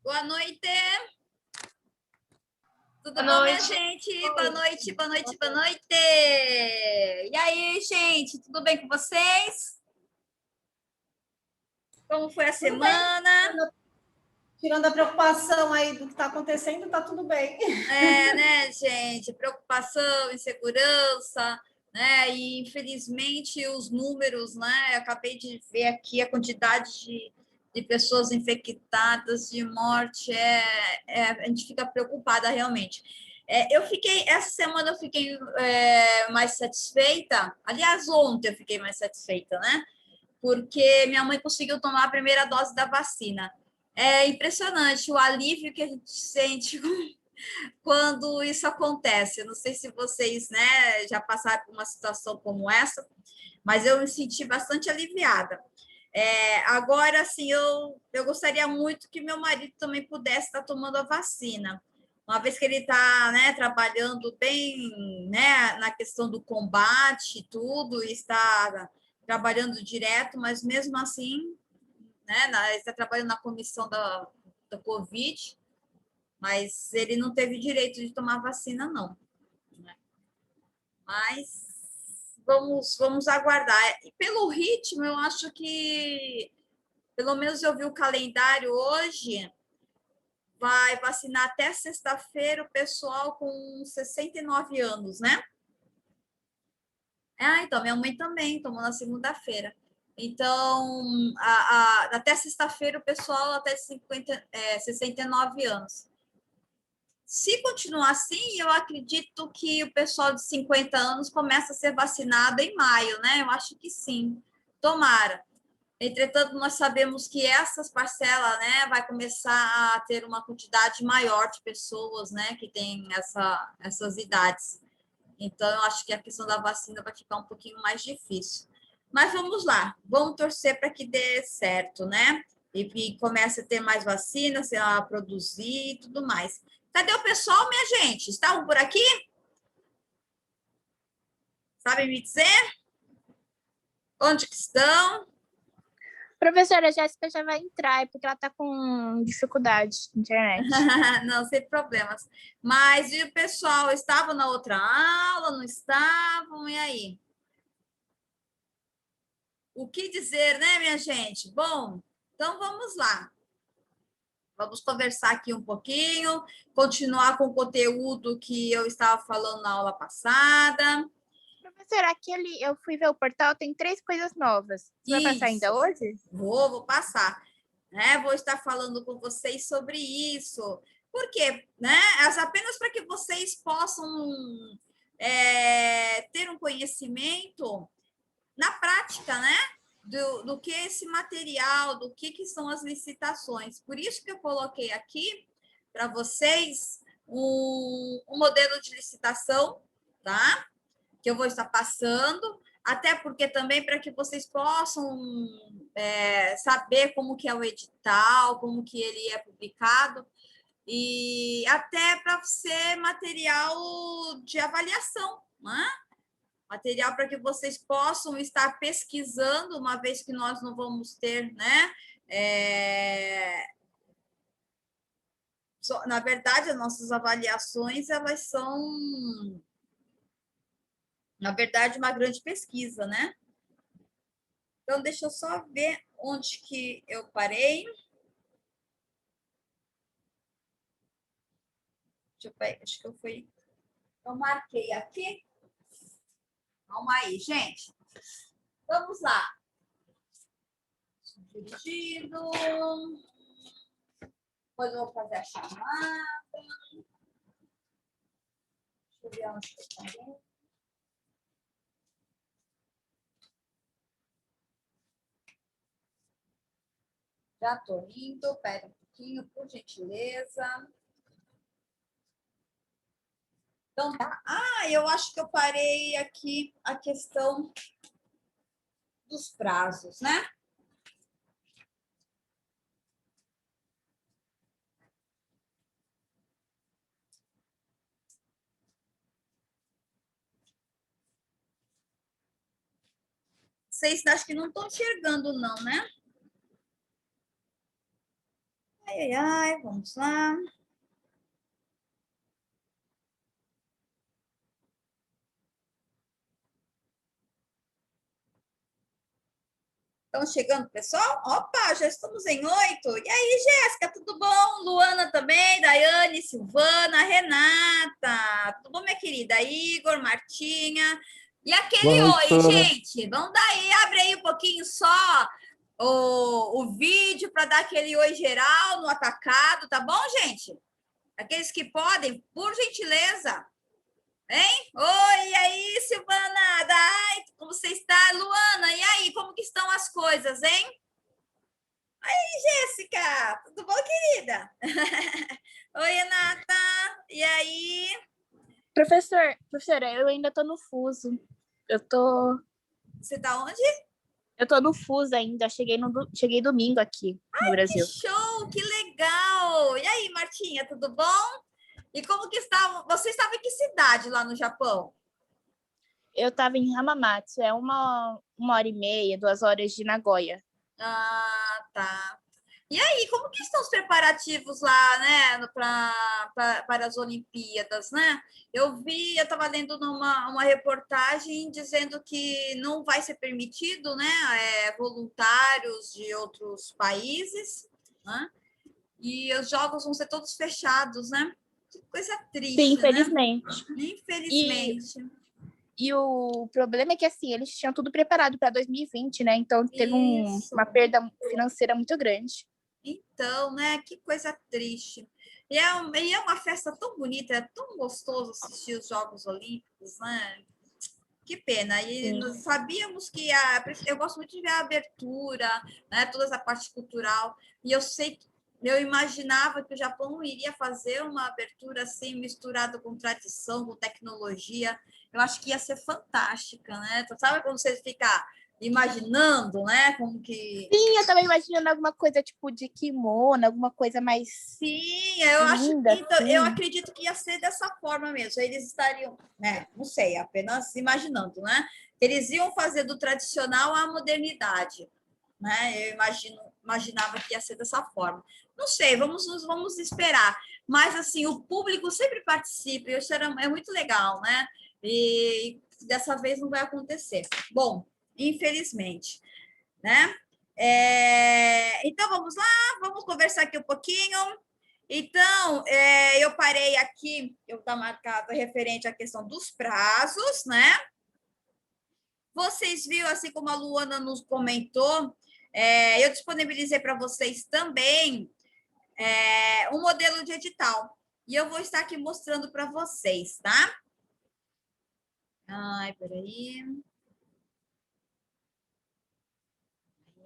Boa noite. Tudo Boa bom, minha noite. gente? Boa noite, boa noite, boa noite. E aí, gente, tudo bem com vocês? Como foi a Tudo bem. semana? Tirando a preocupação aí do que está acontecendo, está tudo bem. É, né, gente? Preocupação, insegurança, né? E infelizmente os números, né? Eu acabei de ver aqui a quantidade de pessoas infectadas, de morte, a gente fica preocupada realmente. Essa semana eu fiquei mais satisfeita. Aliás, ontem eu fiquei mais satisfeita, né? Porque minha mãe conseguiu tomar a primeira dose da vacina. É impressionante o alívio que a gente sente quando isso acontece. Eu não sei se vocês, né, já passaram por uma situação como essa, mas eu me senti bastante aliviada. Agora, assim, eu gostaria muito que meu marido também pudesse estar tomando a vacina, uma vez que ele está, né, trabalhando bem, né, na questão do combate e tudo, e está trabalhando direto, mas mesmo assim, né, ele está trabalhando na comissão da Covid, mas ele não teve direito de tomar vacina, não. Mas vamos aguardar. E pelo ritmo, eu acho que, pelo menos eu vi o calendário hoje, vai vacinar até sexta-feira o pessoal com 69 anos, né? Então, minha mãe também tomou na segunda-feira. Então, até sexta-feira o pessoal até 69 anos. Se continuar assim, eu acredito que o pessoal de 50 anos começa a ser vacinado em maio, né? Eu acho que sim. Tomara. Entretanto, nós sabemos que essas parcelas, né, vai começar a ter uma quantidade maior de pessoas, né, que tem essas idades. Então, eu acho que a questão da vacina vai ficar um pouquinho mais difícil. Mas vamos lá, vamos torcer para que dê certo, né? E comece a ter mais vacinas, a produzir e tudo mais. Cadê o pessoal, minha gente? Estavam por aqui? Sabem me dizer? Onde que estão? Professora Jéssica já vai entrar, porque ela está com dificuldade de internet. Não, sem problemas. Mas e o pessoal, estavam na outra aula, não estavam? E aí? O que dizer, né, minha gente? Bom, então vamos lá. Vamos conversar aqui um pouquinho, continuar com o conteúdo que eu estava falando na aula passada. Professora, eu fui ver o portal, tem 3 coisas novas. Você vai passar ainda Isso, hoje? vou passar. Né? Vou estar falando com vocês sobre isso. Por quê? Né? Apenas para que vocês possam ter um conhecimento na prática, né? Do que esse material, do que são as licitações. Por isso que eu coloquei aqui para vocês um modelo de licitação, tá? Que eu vou estar passando, até porque também para que vocês possam saber como que é o edital, como que ele é publicado, e até para ser material de avaliação, né? Material para que vocês possam estar pesquisando, uma vez que nós não vamos ter, né? Na verdade, as nossas avaliações, elas são, na verdade, uma grande pesquisa, né? Então, deixa eu só ver onde que eu parei. Acho que eu fui. Eu marquei aqui. Calma aí, gente. Vamos lá. Dirigido. Depois eu vou fazer a chamada. Deixa eu ver onde que eu parei. Já estou indo. Espera um pouquinho, por gentileza. Então, tá. Eu acho que eu parei aqui a questão dos prazos, né? Vocês acho que não estão enxergando, não, né? Ai, ai, ai, vamos lá. Estão chegando, pessoal? Opa, já estamos em 8. E aí, Jéssica, tudo bom? Luana também, Daiane, Silvana, Renata. Tudo bom, minha querida? Igor, Martinha. E Boa aquele noite, oi, professora. gente? Vamos daí, abre aí um pouquinho só o vídeo para dar aquele oi geral no atacado, tá bom, gente? Aqueles que podem, por gentileza. Hein? Oi, e aí, Silvana? Dai, como você está? Luana, e aí, como que estão as coisas, hein? Jéssica, tudo bom, querida? Oi, Renata, e aí? Professora, eu ainda tô no fuso. Eu tô, Você tá onde? eu tô no fuso ainda. Cheguei domingo aqui no Que Brasil. show, que legal! E aí, Martinha, tudo bom? E como que estava? Você estava em que cidade lá no Japão? Eu tava em Hamamatsu, é uma hora e meia, 2 horas de Nagoya. Ah, tá. E aí, como que estão os preparativos lá, né, para as Olimpíadas, né? Eu estava lendo uma reportagem dizendo que não vai ser permitido, né, voluntários de outros países, né? E os jogos vão ser todos fechados, né? Que coisa Sim, triste, né? infelizmente. E, Infelizmente. e o problema é que, assim, eles tinham tudo preparado para 2020, né? Então, teve Isso. uma perda financeira muito grande. Então, né? Que coisa triste. E é uma festa tão bonita, é tão gostoso assistir os Jogos Olímpicos, né? Que pena. E Sim. nós sabíamos que eu gosto muito de ver a abertura, né? Toda essa parte cultural. E eu imaginava que o Japão iria fazer uma abertura assim, misturada com tradição, com tecnologia. Eu acho que ia ser fantástica, né? Tu sabe quando você fica imaginando, né? Como que Sim, eu tava imaginando alguma coisa tipo de kimono, alguma coisa mais sim, eu acho, linda, então, eu assim. acredito que ia ser dessa forma mesmo. Eles estariam, né? Não sei, apenas imaginando, né? Eles iam fazer do tradicional à modernidade, né? Imaginava que ia ser dessa forma. Não sei, vamos esperar. Mas assim, o público sempre participa, isso é muito legal, né? E dessa vez não vai acontecer. Bom, infelizmente, né? Então vamos lá, vamos conversar aqui um pouquinho. Então, eu parei aqui, eu está marcado referente à questão dos prazos, né? Vocês viram, assim como a Luana nos comentou, eu disponibilizei para vocês também um modelo de edital. E eu vou estar aqui mostrando para vocês, tá? Ai, peraí.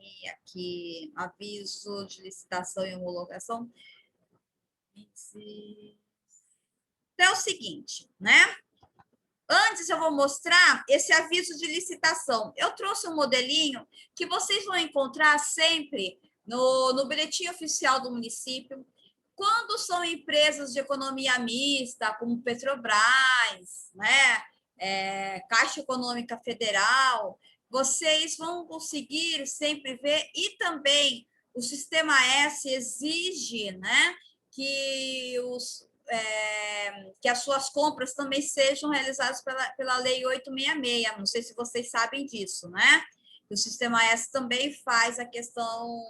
E aqui, aviso de licitação e homologação. Então, é o seguinte, né? Antes eu vou mostrar esse aviso de licitação. Eu trouxe um modelinho que vocês vão encontrar sempre no boletim oficial do município. Quando são empresas de economia mista, como Petrobras, né? Caixa Econômica Federal, vocês vão conseguir sempre ver, e também o Sistema S exige, né, que que as suas compras também sejam realizadas pela Lei 866. Não sei se vocês sabem disso, né? O Sistema S também faz a questão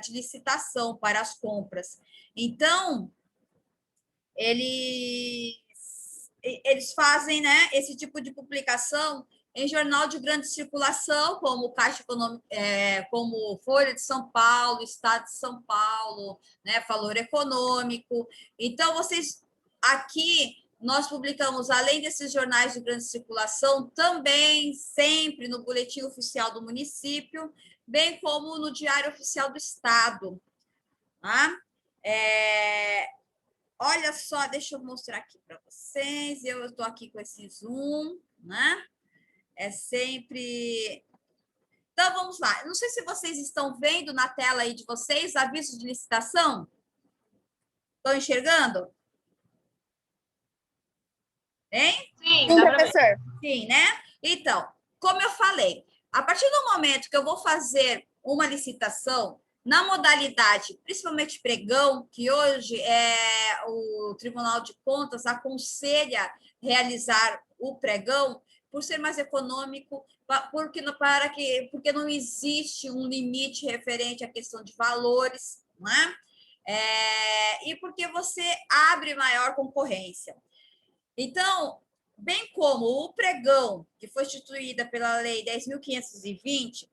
de licitação para as compras. Então, eles fazem, né, esse tipo de publicação em jornal de grande circulação, como Caixa Econômica, como Folha de São Paulo, Estado de São Paulo, né, Valor Econômico. Então, vocês aqui nós publicamos, além desses jornais de grande circulação, também sempre no Boletim Oficial do Município, bem como no Diário Oficial do Estado. Tá? Olha só, deixa eu mostrar aqui para vocês. Eu estou aqui com esse zoom, né? É sempre. Então, vamos lá. Não sei se vocês estão vendo na tela aí de vocês aviso de licitação. Estão enxergando? Hein? Sim, professor. Sim, né? Então, como eu falei, a partir do momento que eu vou fazer uma licitação, Na modalidade, principalmente pregão, que hoje o Tribunal de Contas aconselha realizar o pregão, por ser mais econômico, porque não existe um limite referente à questão de valores, né? E porque você abre maior concorrência. Então, bem como o pregão, que foi instituída pela Lei 10.520,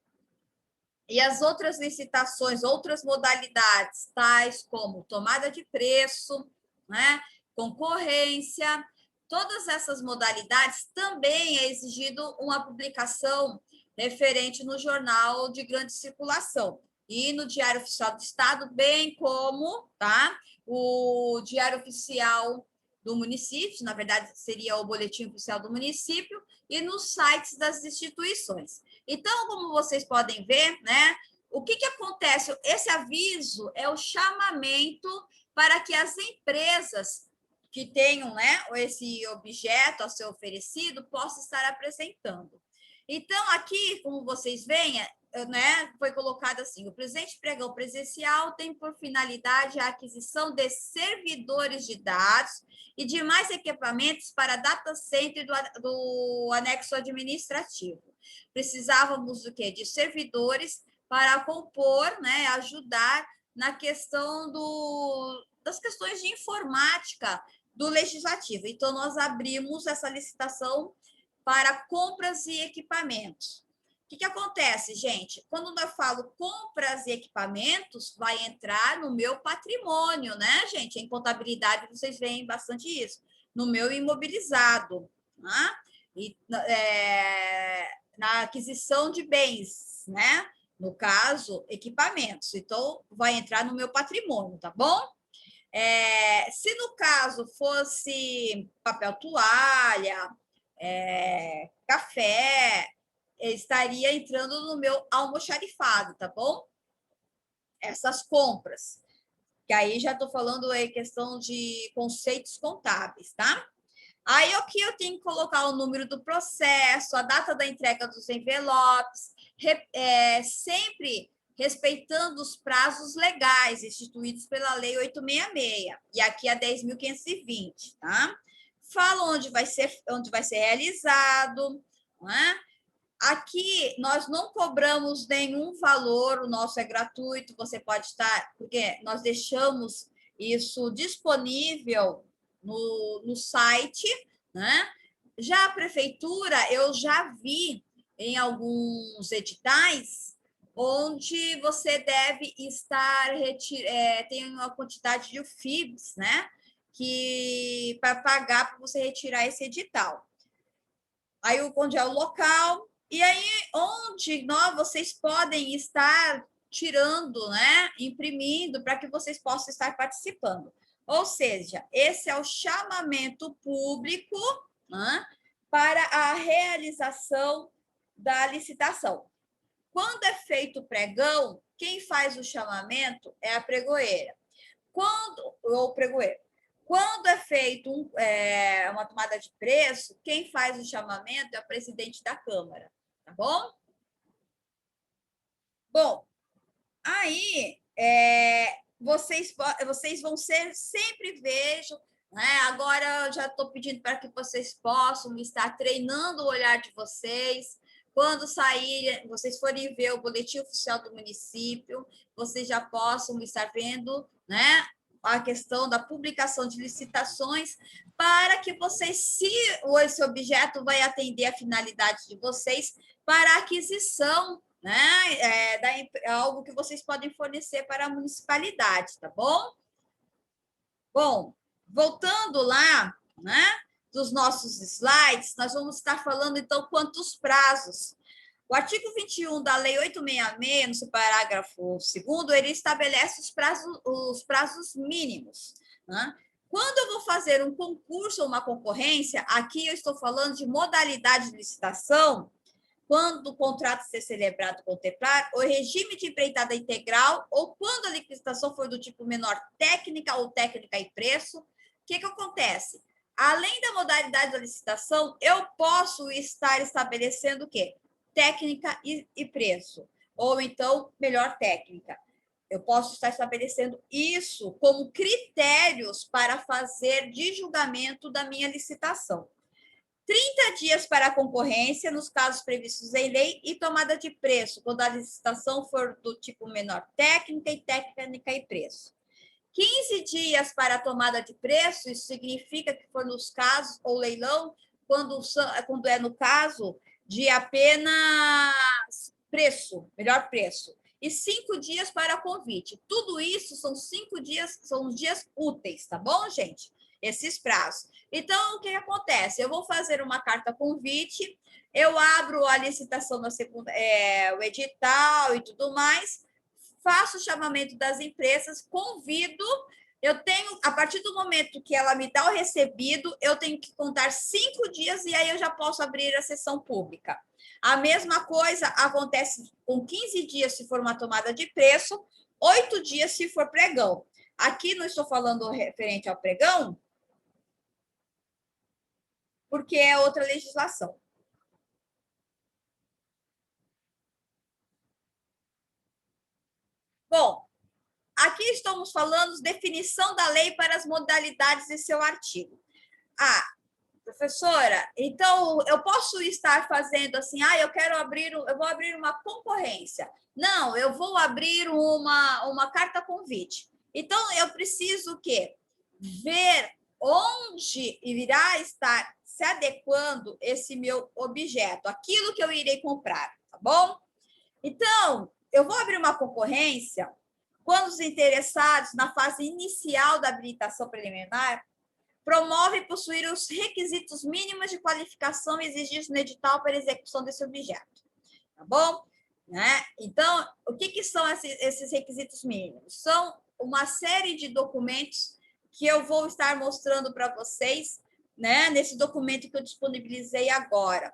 e as outras licitações, outras modalidades, tais como tomada de preço, né, concorrência, todas essas modalidades também é exigido uma publicação referente no jornal de grande circulação e no Diário Oficial do Estado, bem como, tá, o Diário Oficial do município, na verdade seria o Boletim Oficial do município, e nos sites das instituições. Então, como vocês podem ver, né, o que acontece? Esse aviso é o chamamento para que as empresas que tenham, né, esse objeto a ser oferecido possam estar apresentando. Então, aqui, como vocês veem, né, foi colocado assim: o presente pregão presencial tem por finalidade a aquisição de servidores de dados e demais equipamentos para data center do anexo administrativo. Precisávamos do quê? De servidores para compor, né, ajudar na questão das questões de informática do legislativo. Então, nós abrimos essa licitação para compras e equipamentos. O que acontece, gente? Quando eu falo compras e equipamentos, vai entrar no meu patrimônio, né, gente? Em contabilidade, vocês veem bastante isso. No meu imobilizado, né? E na aquisição de bens, né? No caso, equipamentos. Então, vai entrar no meu patrimônio, tá bom? Se no caso fosse papel toalha, café, estaria entrando no meu almoxarifado, tá bom? Essas compras. Que aí já estou falando em questão de conceitos contábeis, tá? Aí aqui eu tenho que colocar o número do processo, a data da entrega dos envelopes, sempre respeitando os prazos legais instituídos pela Lei 866, e aqui a 10.520, tá? Fala onde vai ser realizado, né? Aqui nós não cobramos nenhum valor, o nosso é gratuito, você pode estar, porque nós deixamos isso disponível no site, né? Já a prefeitura, eu já vi em alguns editais onde você deve estar tem uma quantidade de FIIs, né? Que para pagar para você retirar esse edital. Aí onde é o local, e aí onde vocês podem estar tirando, né? Imprimindo para que vocês possam estar participando. Ou seja, esse é o chamamento público, né, para a realização da licitação. Quando é feito o pregão, quem faz o chamamento é a pregoeira. Ou pregoeiro. Quando é feito uma tomada de preço, quem faz o chamamento é o presidente da Câmara, tá bom? Bom, aí vocês vão sempre vejo, né? Agora eu já estou pedindo para que vocês possam estar treinando o olhar de vocês. Quando saírem, vocês forem ver o boletim oficial do município, vocês já possam estar vendo, né, a questão da publicação de licitações, para que vocês, se esse objeto vai atender a finalidade de vocês, para a aquisição, né, algo que vocês podem fornecer para a municipalidade, tá bom? Bom, voltando lá, né, dos nossos slides, nós vamos estar falando, então, quantos prazos. O artigo 21 da Lei 866, no seu parágrafo 2º, ele estabelece os prazos mínimos, né? Quando eu vou fazer um concurso ou uma concorrência, aqui eu estou falando de modalidade de licitação, quando o contrato ser celebrado contemplar o regime de empreitada integral ou quando a licitação for do tipo menor técnica ou técnica e preço, o que acontece? Além da modalidade da licitação, eu posso estar estabelecendo o quê? Técnica e preço, ou então melhor técnica. Eu posso estar estabelecendo isso como critérios para fazer de julgamento da minha licitação. 30 dias para a concorrência, nos casos previstos em lei, e tomada de preço, quando a licitação for do tipo menor técnica e preço. 15 dias para a tomada de preço, isso significa que for nos casos, ou leilão, quando é no caso de apenas preço, melhor preço. E 5 dias para convite. Tudo isso são 5 dias, são os dias úteis, tá bom, gente? Esses prazos. Então, o que acontece? Eu vou fazer uma carta convite, eu abro a licitação na segunda, o edital e tudo mais, faço o chamamento das empresas, convido, eu tenho, a partir do momento que ela me dá o recebido, eu tenho que contar 5 dias e aí eu já posso abrir a sessão pública. A mesma coisa acontece com 15 dias se for uma tomada de preço, 8 dias se for pregão. Aqui não estou falando referente ao pregão, porque é outra legislação. Bom, aqui estamos falando definição da lei para as modalidades de seu artigo. Ah, professora, então eu posso estar fazendo assim, eu vou abrir uma concorrência. Não, eu vou abrir uma carta convite. Então, eu preciso o quê? Ver onde irá estar se adequando esse meu objeto, aquilo que eu irei comprar, tá bom? Então, eu vou abrir uma concorrência quando os interessados, na fase inicial da habilitação preliminar, promove e possuir os requisitos mínimos de qualificação exigidos no edital para execução desse objeto. Tá bom? Né? Então, o que são esses requisitos mínimos? São uma série de documentos que eu vou estar mostrando para vocês, né, nesse documento que eu disponibilizei agora.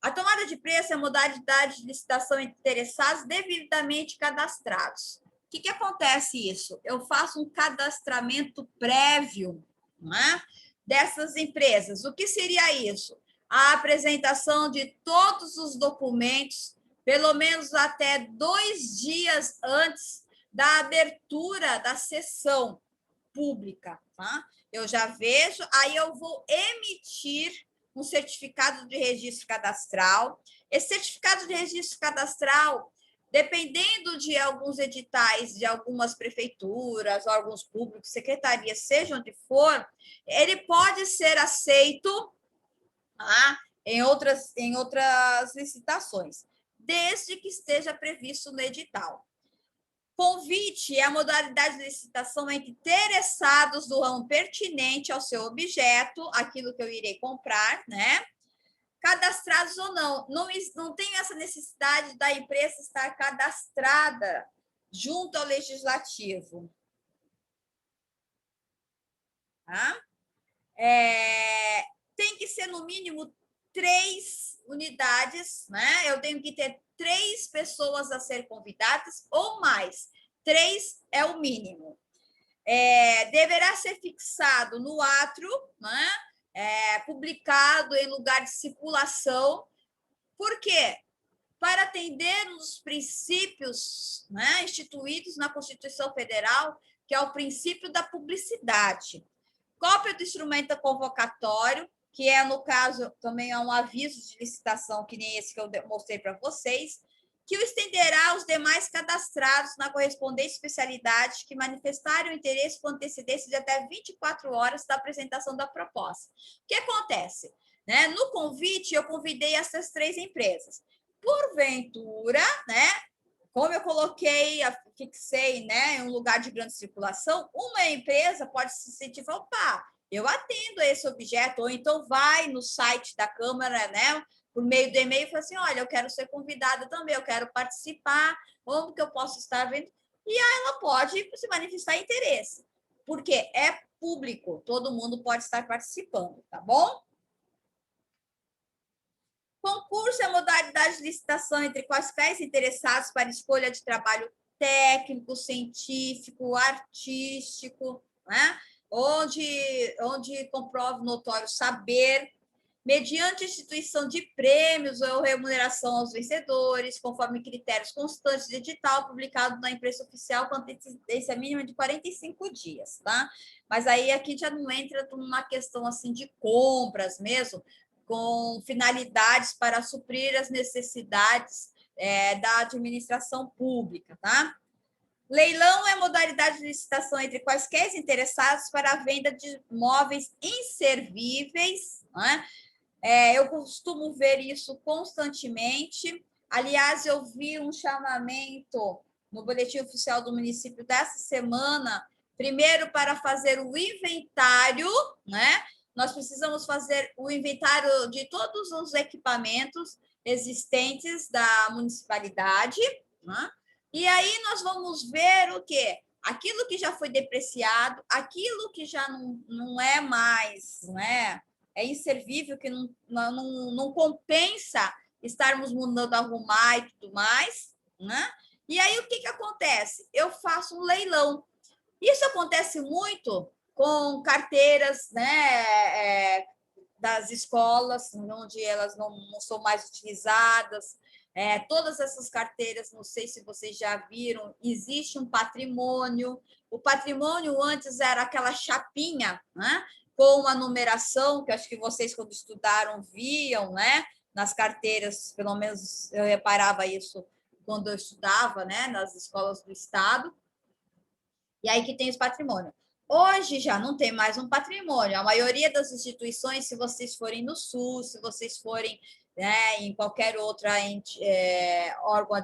A tomada de preço é a modalidade de licitação entre interessados devidamente cadastrados. O que acontece isso? Eu faço um cadastramento prévio, não é? Dessas empresas. O que seria isso? A apresentação de todos os documentos, pelo menos até 2 dias antes da abertura da sessão pública. Tá? Eu já vejo, aí eu vou emitir um certificado de registro cadastral. Esse certificado de registro cadastral, dependendo de alguns editais, de algumas prefeituras, órgãos públicos, secretarias, seja onde for, ele pode ser aceito, tá, em outras licitações, desde que esteja previsto no edital. Convite é a modalidade de licitação entre interessados do ramo pertinente ao seu objeto, aquilo que eu irei comprar, né? Cadastrados ou não. Não tem essa necessidade da empresa estar cadastrada junto ao legislativo. Tá? Tem que ser, no mínimo, 3 unidades, né? Eu tenho que ter 3 pessoas a ser convidadas ou mais. 3 é o mínimo. Deverá ser fixado no átrio, né? Publicado em lugar de circulação. Por quê? Para atender os princípios, né, instituídos na Constituição Federal, que é o princípio da publicidade. Cópia do instrumento convocatório, que é, no caso, também é um aviso de licitação, que nem esse que eu mostrei para vocês, que o estenderá aos demais cadastrados na correspondente especialidade que manifestarem o interesse com antecedência de até 24 horas da apresentação da proposta. O que acontece? Né? No convite, eu convidei essas 3 empresas. Porventura, né, como eu fixei, né, em um lugar de grande circulação, uma empresa pode se sentir, opa, eu atendo a esse objeto, ou então vai no site da Câmara, né, por meio do e-mail, e fala assim, olha, eu quero ser convidada também, eu quero participar, como que eu posso estar vendo? E aí ela pode se manifestar interesse, porque é público, todo mundo pode estar participando, tá bom? Concurso é a modalidade de licitação entre quaisquer interessados para escolha de trabalho técnico, científico, artístico, né? onde comprove notório saber. mediante instituição de prêmios ou remuneração aos vencedores, conforme critérios constantes de edital publicado na imprensa oficial com antecedência mínima de 45 dias, tá? Mas aí aqui já não entra numa questão assim de compras mesmo, com finalidades para suprir as necessidades da administração pública, tá? Leilão é modalidade de licitação entre quaisquer interessados para a venda de móveis inservíveis, né? Eu costumo ver isso constantemente. Aliás, eu vi um chamamento no Boletim Oficial do município dessa semana, primeiro para fazer o inventário, né? Nós precisamos fazer o inventário de todos os equipamentos existentes da municipalidade, né? E aí nós vamos ver o quê? Aquilo que já foi depreciado, aquilo que já não é mais, né? É inservível, que não compensa estarmos mudando, arrumar e tudo mais, né? E aí, o que acontece? Eu faço um leilão. Isso acontece muito com carteiras, né, das escolas, onde elas não são mais utilizadas. Todas essas carteiras, não sei se vocês já viram, existe um patrimônio. O patrimônio antes era aquela chapinha, né? Com uma numeração, que acho que vocês, quando estudaram, viam, né? Nas carteiras, pelo menos eu reparava isso quando eu estudava, né? Nas escolas do Estado. E aí que tem esse patrimônio. Hoje já não tem mais um patrimônio. A maioria das instituições, se vocês forem no SUS, se vocês forem, né, em qualquer outra órgão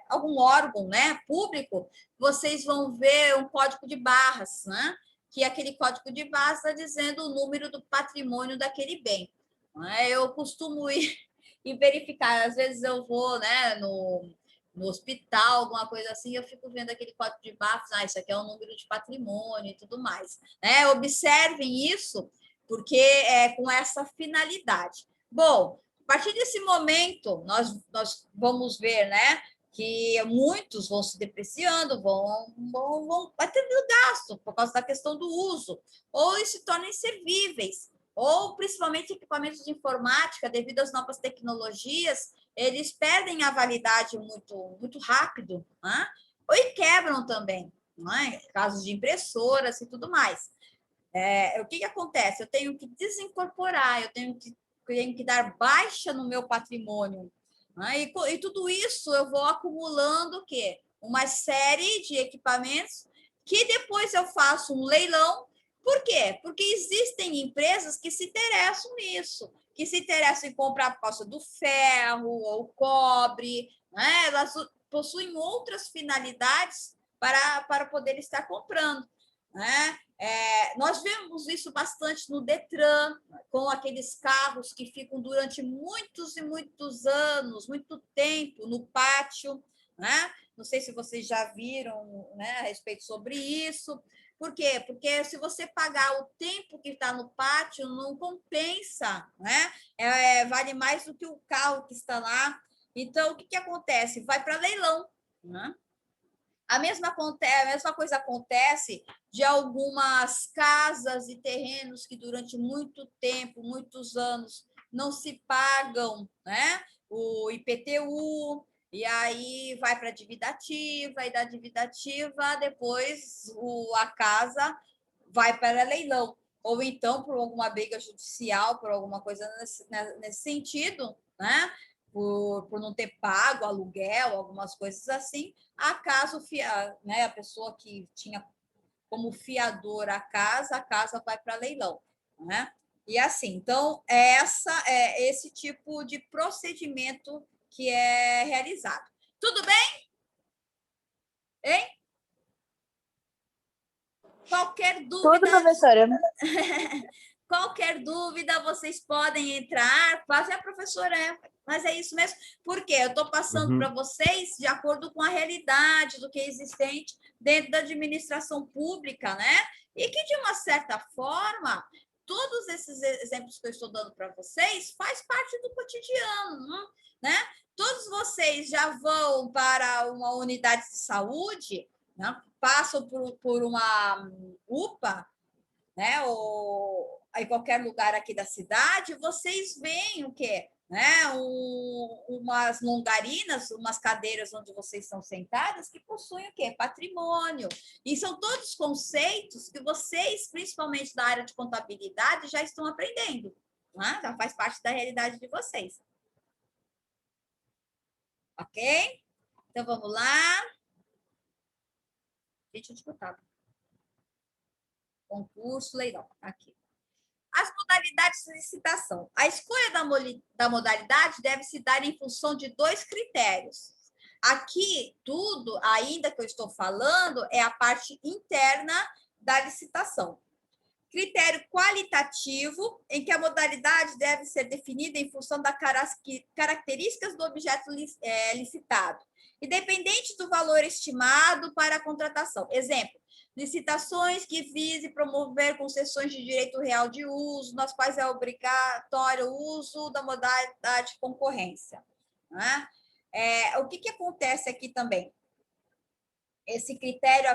algum órgão, né, público, vocês vão ver um código de barras, né? Que aquele código de barras está dizendo o número do patrimônio daquele bem. Eu costumo ir e verificar. Às vezes eu vou, né, no hospital, alguma coisa assim, eu fico vendo aquele código de barras, isso aqui é o número de patrimônio e tudo mais. Observem isso, porque é com essa finalidade. Bom, a partir desse momento, nós vamos ver, né, que muitos vão se depreciando, vai tendo gasto por causa da questão do uso, ou se tornam inservíveis, ou principalmente equipamentos de informática, devido às novas tecnologias, eles perdem a validade muito rápido, né? E quebram também, né? Casos de impressoras e tudo mais. O que acontece? Eu tenho que desincorporar, eu tenho que dar baixa no meu patrimônio, né? E tudo isso eu vou acumulando o quê? Uma série de equipamentos que depois eu faço um leilão. Por quê? Porque existem empresas que se interessam nisso, que se interessam em comprar por causa do ferro ou cobre, né? Elas possuem outras finalidades para poder estar comprando, né? Nós vemos isso bastante no Detran, com aqueles carros que ficam durante muitos e muitos anos, muito tempo no pátio, né? Não sei se vocês já viram, né, a respeito sobre isso. Por quê? Porque se você pagar o tempo que está no pátio, não compensa, né? Vale mais do que o carro que está lá. Então, o que acontece? Vai para leilão, né? A mesma coisa acontece de algumas casas e terrenos que durante muito tempo, muitos anos, não se pagam, né? O IPTU, e aí vai para a dívida ativa, e da dívida ativa, depois a casa vai para leilão. Ou então, por alguma briga judicial, por alguma coisa nesse sentido, né? Por não ter pago aluguel, algumas coisas assim, acaso a pessoa que tinha como fiador a casa vai para leilão, né? E assim, então, esse tipo de procedimento que é realizado. Tudo bem? Hein? Qualquer dúvida? Tudo, professora. Qualquer dúvida, vocês podem entrar, fazer a professora, mas é isso mesmo, porque eu estou passando para vocês de acordo com a realidade do que é existente dentro da administração pública, né? E que, de uma certa forma, todos esses exemplos que eu estou dando para vocês faz parte do cotidiano, né? Todos vocês já vão para uma unidade de saúde, né? Passam por uma UPA, né? em qualquer lugar aqui da cidade, vocês veem o quê? Né? Umas longarinas, umas cadeiras onde vocês estão sentadas, que possuem o quê? Patrimônio. E são todos conceitos que vocês, principalmente da área de contabilidade, já estão aprendendo. Né? Já faz parte da realidade de vocês. Ok? Então, vamos lá. Gente, eu disputava. Concurso, leilão. Aqui. As modalidades de licitação. A escolha da modalidade deve se dar em função de 2 critérios. Aqui, tudo, ainda que eu estou falando, é a parte interna da licitação. Critério qualitativo, em que a modalidade deve ser definida em função das características do objeto licitado, independente do valor estimado para a contratação. Exemplo, licitações que visem promover concessões de direito real de uso, nas quais é obrigatório o uso da modalidade de concorrência. Né? O que acontece aqui também? Esse critério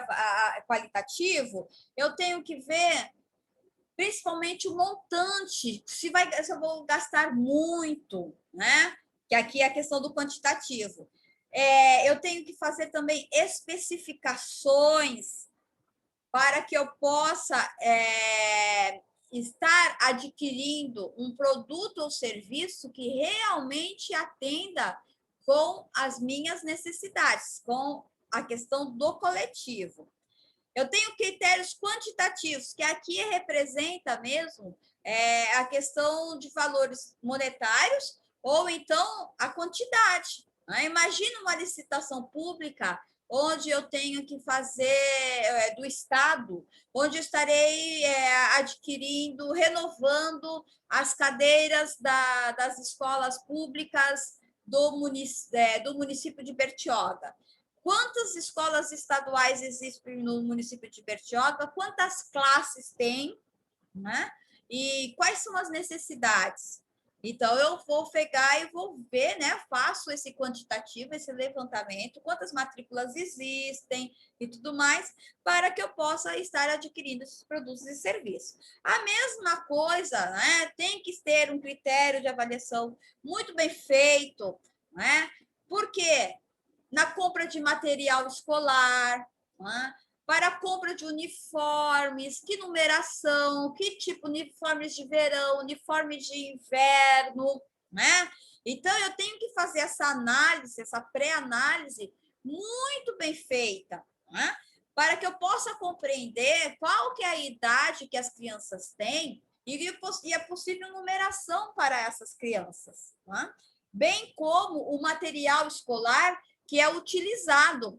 qualitativo, eu tenho que ver principalmente o montante, se eu vou gastar muito, né? Que aqui é a questão do quantitativo. Eu tenho que fazer também especificações para que eu possa estar adquirindo um produto ou serviço que realmente atenda com as minhas necessidades, com a questão do coletivo. Eu tenho critérios quantitativos, que aqui representa mesmo a questão de valores monetários ou então a quantidade. Né? Imagina uma licitação pública onde eu tenho que fazer do Estado, onde eu estarei adquirindo, renovando as cadeiras das escolas públicas do município de Bertioga. Quantas escolas estaduais existem no município de Bertioga? Quantas classes tem? Né? E quais são as necessidades? Então, eu vou pegar e vou ver, né? Faço esse quantitativo, esse levantamento, quantas matrículas existem e tudo mais, para que eu possa estar adquirindo esses produtos e serviços. A mesma coisa, né? Tem que ter um critério de avaliação muito bem feito, né? Por quê? Na compra de material escolar, né? Para a compra de uniformes, que numeração, que tipo, uniformes de verão, uniforme de inverno, né? Então, eu tenho que fazer essa análise, essa pré-análise muito bem feita, né? Para que eu possa compreender qual que é a idade que as crianças têm e a possível numeração para essas crianças, né? Bem como o material escolar que é utilizado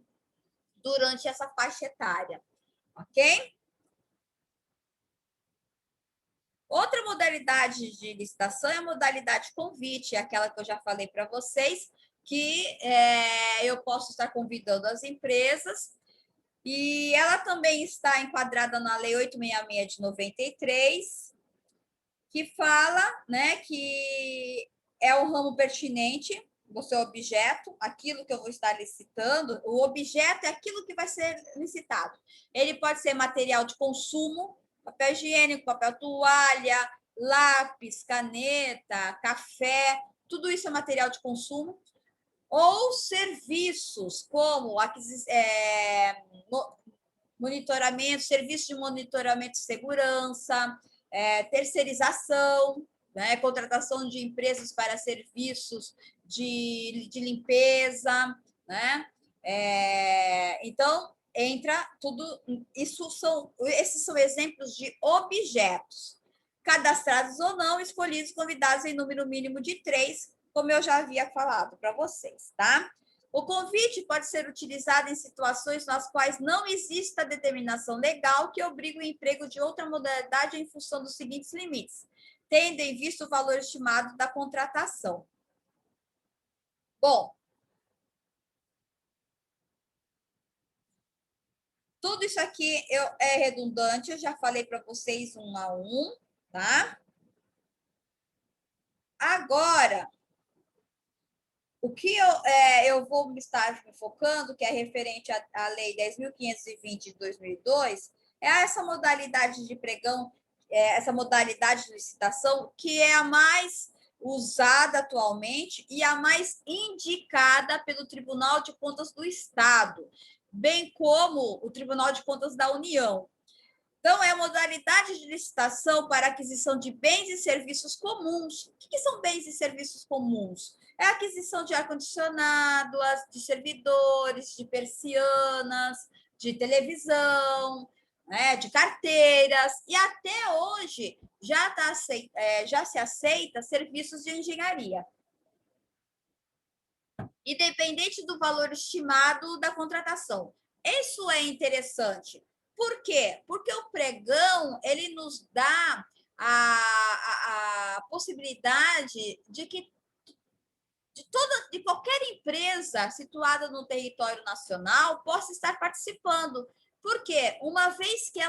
durante essa faixa etária, ok? Outra modalidade de licitação é a modalidade convite, aquela que eu já falei para vocês, que eu posso estar convidando as empresas, e ela também está enquadrada na Lei 866 de 93, que fala, né, que é um ramo pertinente do seu objeto, aquilo que eu vou estar licitando. O objeto é aquilo que vai ser licitado. Ele pode ser material de consumo, papel higiênico, papel toalha, lápis, caneta, café, tudo isso é material de consumo. Ou serviços, como monitoramento, serviço de monitoramento de segurança, terceirização, né, contratação de empresas para serviços de limpeza, né? Então, entra tudo. Esses são exemplos de objetos, cadastrados ou não, escolhidos, convidados em número mínimo de 3, como eu já havia falado para vocês, tá? O convite pode ser utilizado em situações nas quais não exista determinação legal que obrigue o emprego de outra modalidade em função dos seguintes limites, tendo em vista o valor estimado da contratação. Bom, tudo isso aqui é redundante, eu já falei para vocês um a um, tá? Agora, o que eu vou estar focando, que é referente à Lei 10.520 de 2002, é essa modalidade de pregão essa modalidade de licitação, que é a mais usada atualmente e a mais indicada pelo Tribunal de Contas do Estado, bem como o Tribunal de Contas da União. Então, é a modalidade de licitação para aquisição de bens e serviços comuns. O que são bens e serviços comuns? É a aquisição de ar-condicionado, de servidores, de persianas, de televisão, né, de carteiras, e até hoje já se aceita serviços de engenharia, independente do valor estimado da contratação. Isso é interessante. Por quê? Porque o pregão ele nos dá a possibilidade de que de qualquer empresa situada no território nacional possa estar participando. Por quê? Uma vez que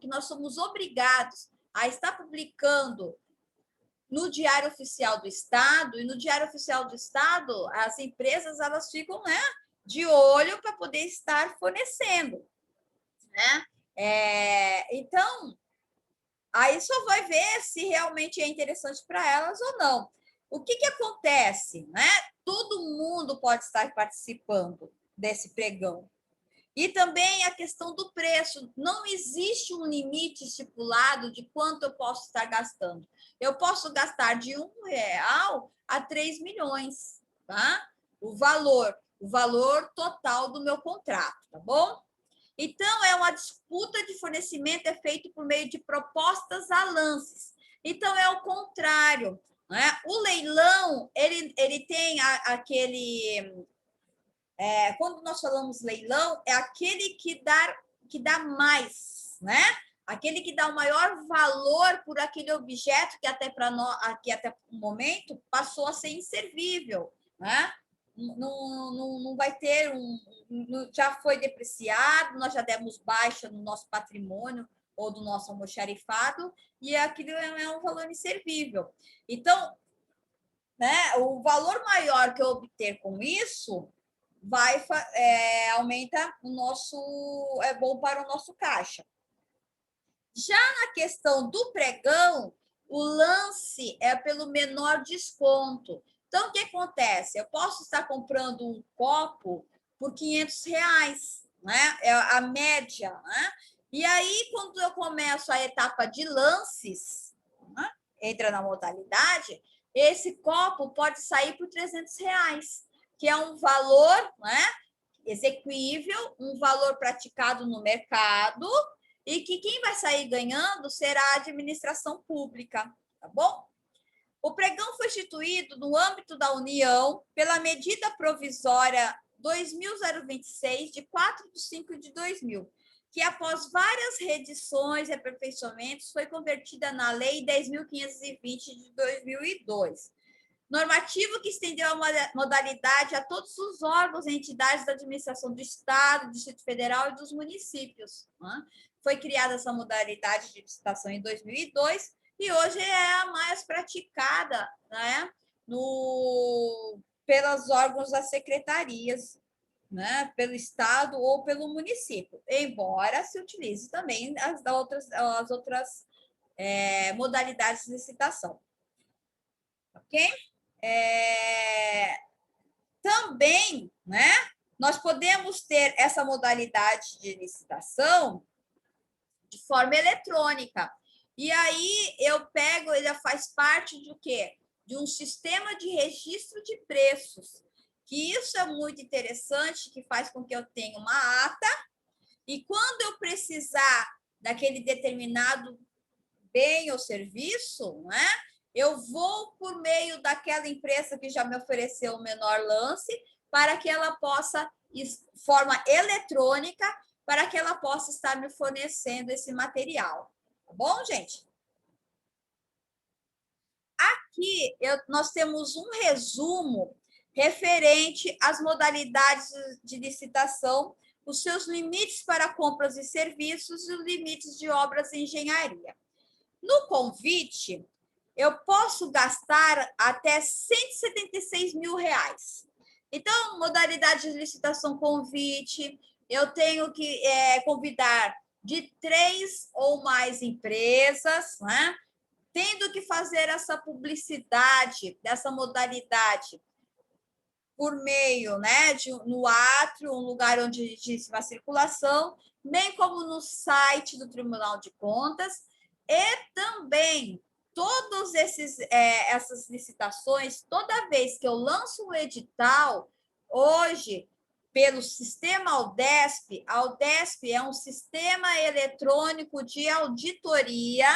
nós somos obrigados a estar publicando no Diário Oficial do Estado, e no Diário Oficial do Estado, as empresas elas ficam, né, de olho para poder estar fornecendo, né? Então, aí só vai ver se realmente é interessante para elas ou não. O que acontece, né? Todo mundo pode estar participando desse pregão. E também a questão do preço. Não existe um limite estipulado de quanto eu posso estar gastando. Eu posso gastar de R$1 a 3 milhões, tá? O valor total do meu contrato, tá bom? Então, é uma disputa de fornecimento é feito por meio de propostas a lances. Então, é o contrário, né? O leilão, ele tem aquele... quando nós falamos leilão, é aquele que dá mais, né? Aquele que dá o maior valor por aquele objeto que até para nós, aqui até o momento, passou a ser inservível, né? Não vai ter já foi depreciado, nós já demos baixa no nosso patrimônio ou do nosso almoxarifado, e aquilo é um valor inservível. Então, né, o valor maior que eu obter com isso aumenta o nosso, é bom para o nosso caixa. Já na questão do pregão, o lance é pelo menor desconto. Então, o que acontece? Eu posso estar comprando um copo por R$500, né? É a média, né? E aí, quando eu começo a etapa de lances, né? Entra na modalidade, esse copo pode sair por R$300, que é um valor, né, exequível, um valor praticado no mercado, e que quem vai sair ganhando será a administração pública, tá bom? O pregão foi instituído no âmbito da União pela medida provisória 2026, de 4 de 5 de 2000, que após várias reedições e aperfeiçoamentos foi convertida na Lei 10.520 de 2002. Normativo que estendeu a modalidade a todos os órgãos e entidades da administração do Estado, do Distrito Federal e dos municípios, né? Foi criada essa modalidade de licitação em 2002 e hoje é a mais praticada, né, pelos órgãos das secretarias, né, pelo Estado ou pelo município, embora se utilize também as outras modalidades de licitação. Ok? Também, né, nós podemos ter essa modalidade de licitação de forma eletrônica. E aí eu pego, ele faz parte do quê? De um sistema de registro de preços, que isso é muito interessante, que faz com que eu tenha uma ata, e quando eu precisar daquele determinado bem ou serviço, né, eu vou por meio daquela empresa que já me ofereceu o menor lance, para que ela possa, de forma eletrônica, para que ela possa estar me fornecendo esse material. Tá bom, gente? Aqui nós temos um resumo referente às modalidades de licitação, os seus limites para compras e serviços e os limites de obras e engenharia. No convite, eu posso gastar até R$176 mil. Então, modalidade de licitação convite, eu tenho que convidar de 3 ou mais empresas, né, tendo que fazer essa publicidade dessa modalidade por meio, né, no átrio, um lugar onde existe uma circulação, bem como no site do Tribunal de Contas, e também todos essas licitações, toda vez que eu lanço um edital, hoje, pelo sistema Aldesp, a Aldesp é um sistema eletrônico de auditoria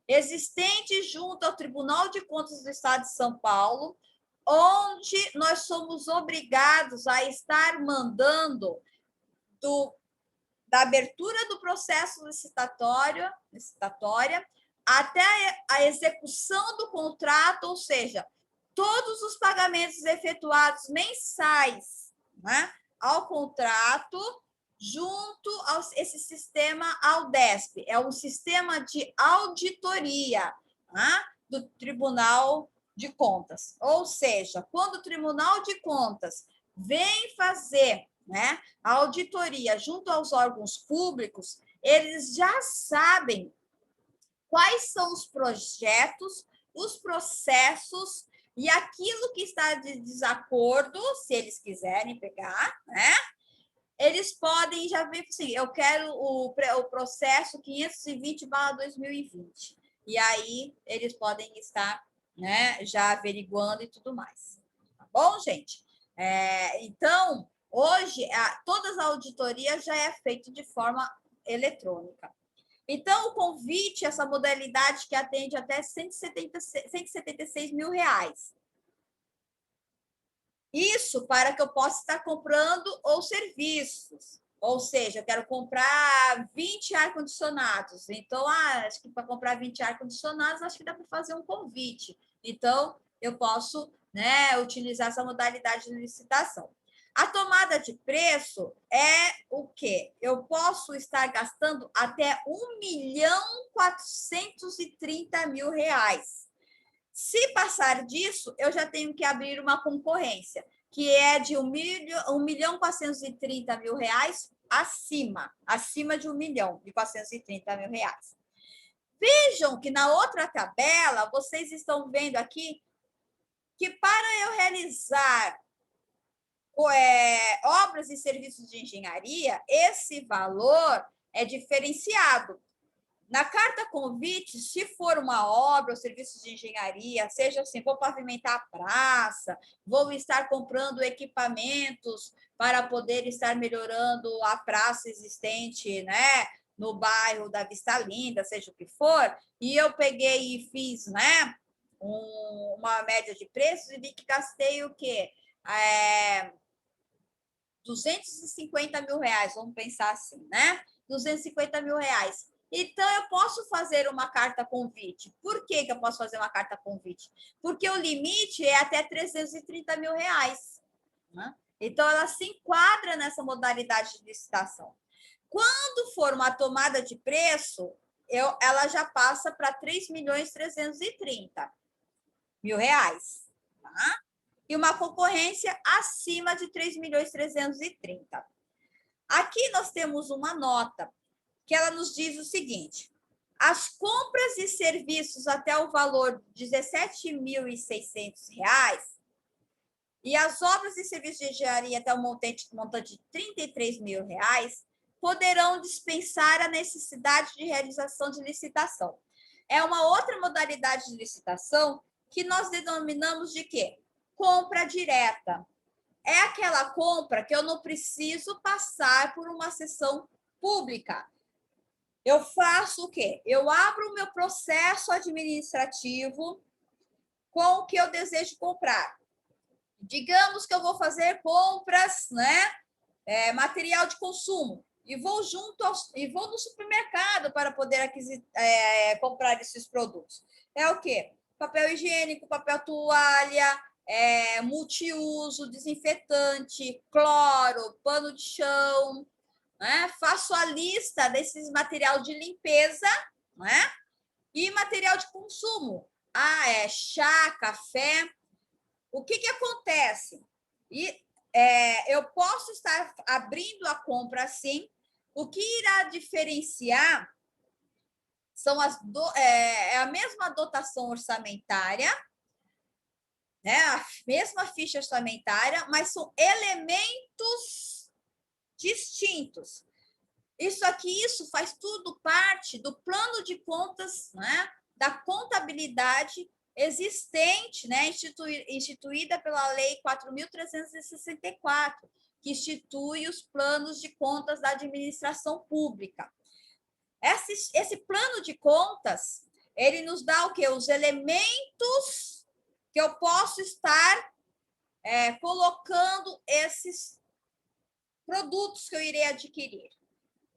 existente junto ao Tribunal de Contas do Estado de São Paulo, onde nós somos obrigados a estar mandando da abertura do processo licitatória até a execução do contrato, ou seja, todos os pagamentos efetuados mensais, né, ao contrato, junto a esse sistema Aldesp. É um sistema de auditoria, né, do Tribunal de Contas. Ou seja, quando o Tribunal de Contas vem fazer, né, a auditoria junto aos órgãos públicos, eles já sabem quais são os projetos, os processos e aquilo que está de desacordo, se eles quiserem pegar, né? Eles podem já ver assim, eu quero o processo 520/2020. E aí eles podem estar, né, já averiguando e tudo mais. Tá bom, gente? Então, hoje, todas as auditorias já é feito de forma eletrônica. Então, o convite, essa modalidade que atende até 176 mil reais. Isso para que eu possa estar comprando ou serviços. Ou seja, eu quero comprar 20 ar-condicionados. Então, acho que para comprar 20 ar-condicionados, acho que dá para fazer um convite. Então, eu posso, né, utilizar essa modalidade de licitação. A tomada de preço é o quê? Eu posso estar gastando até R$ 1.430.000. Se passar disso, eu já tenho que abrir uma concorrência, que é de R$ 1.430.000 acima de R$ 1.430.000. Vejam que na outra tabela, vocês estão vendo aqui que para eu realizar obras e serviços de engenharia, esse valor é diferenciado. Na carta convite, se for uma obra ou serviço de engenharia, seja assim, vou pavimentar a praça, vou estar comprando equipamentos para poder estar melhorando a praça existente, né, no bairro da Vista Linda, seja o que for, e eu peguei e fiz, né, uma média de preços e vi que gastei o quê? R$ 250.000, vamos pensar assim, né? R$ 250.000. Então, eu posso fazer uma carta convite. Por que eu posso fazer uma carta convite? Porque o limite é até R$ 330.000. Né? Então, ela se enquadra nessa modalidade de licitação. Quando for uma tomada de preço, ela já passa para R$ 3.330.000. Tá? E uma concorrência acima de R$ 3.330.000. Aqui nós temos uma nota que ela nos diz o seguinte: as compras e serviços até o valor de R$ 17.600 e as obras e serviços de engenharia até o montante de R$ 33.000 poderão dispensar a necessidade de realização de licitação. É uma outra modalidade de licitação que nós denominamos de quê? Compra direta. É aquela compra que eu não preciso passar por uma sessão pública. Eu faço o quê? Eu abro o meu processo administrativo com o que eu desejo comprar. Digamos que eu vou fazer compras, né? Material de consumo. E vou no supermercado para poder comprar esses produtos. É o quê? Papel higiênico, papel toalha, multiuso, desinfetante, cloro, pano de chão, né? Faço a lista desses material de limpeza, né? E material de consumo. Chá, café. O que acontece? Eu posso estar abrindo a compra assim, O que irá diferenciar é a mesma dotação orçamentária, né? A mesma ficha orçamentária, mas são elementos distintos. Isso faz tudo parte do plano de contas, né? Da contabilidade existente, né? Instituída pela Lei 4.364, que institui os planos de contas da administração pública. Esse plano de contas, ele nos dá o quê? Os elementos que eu posso estar colocando esses produtos que eu irei adquirir.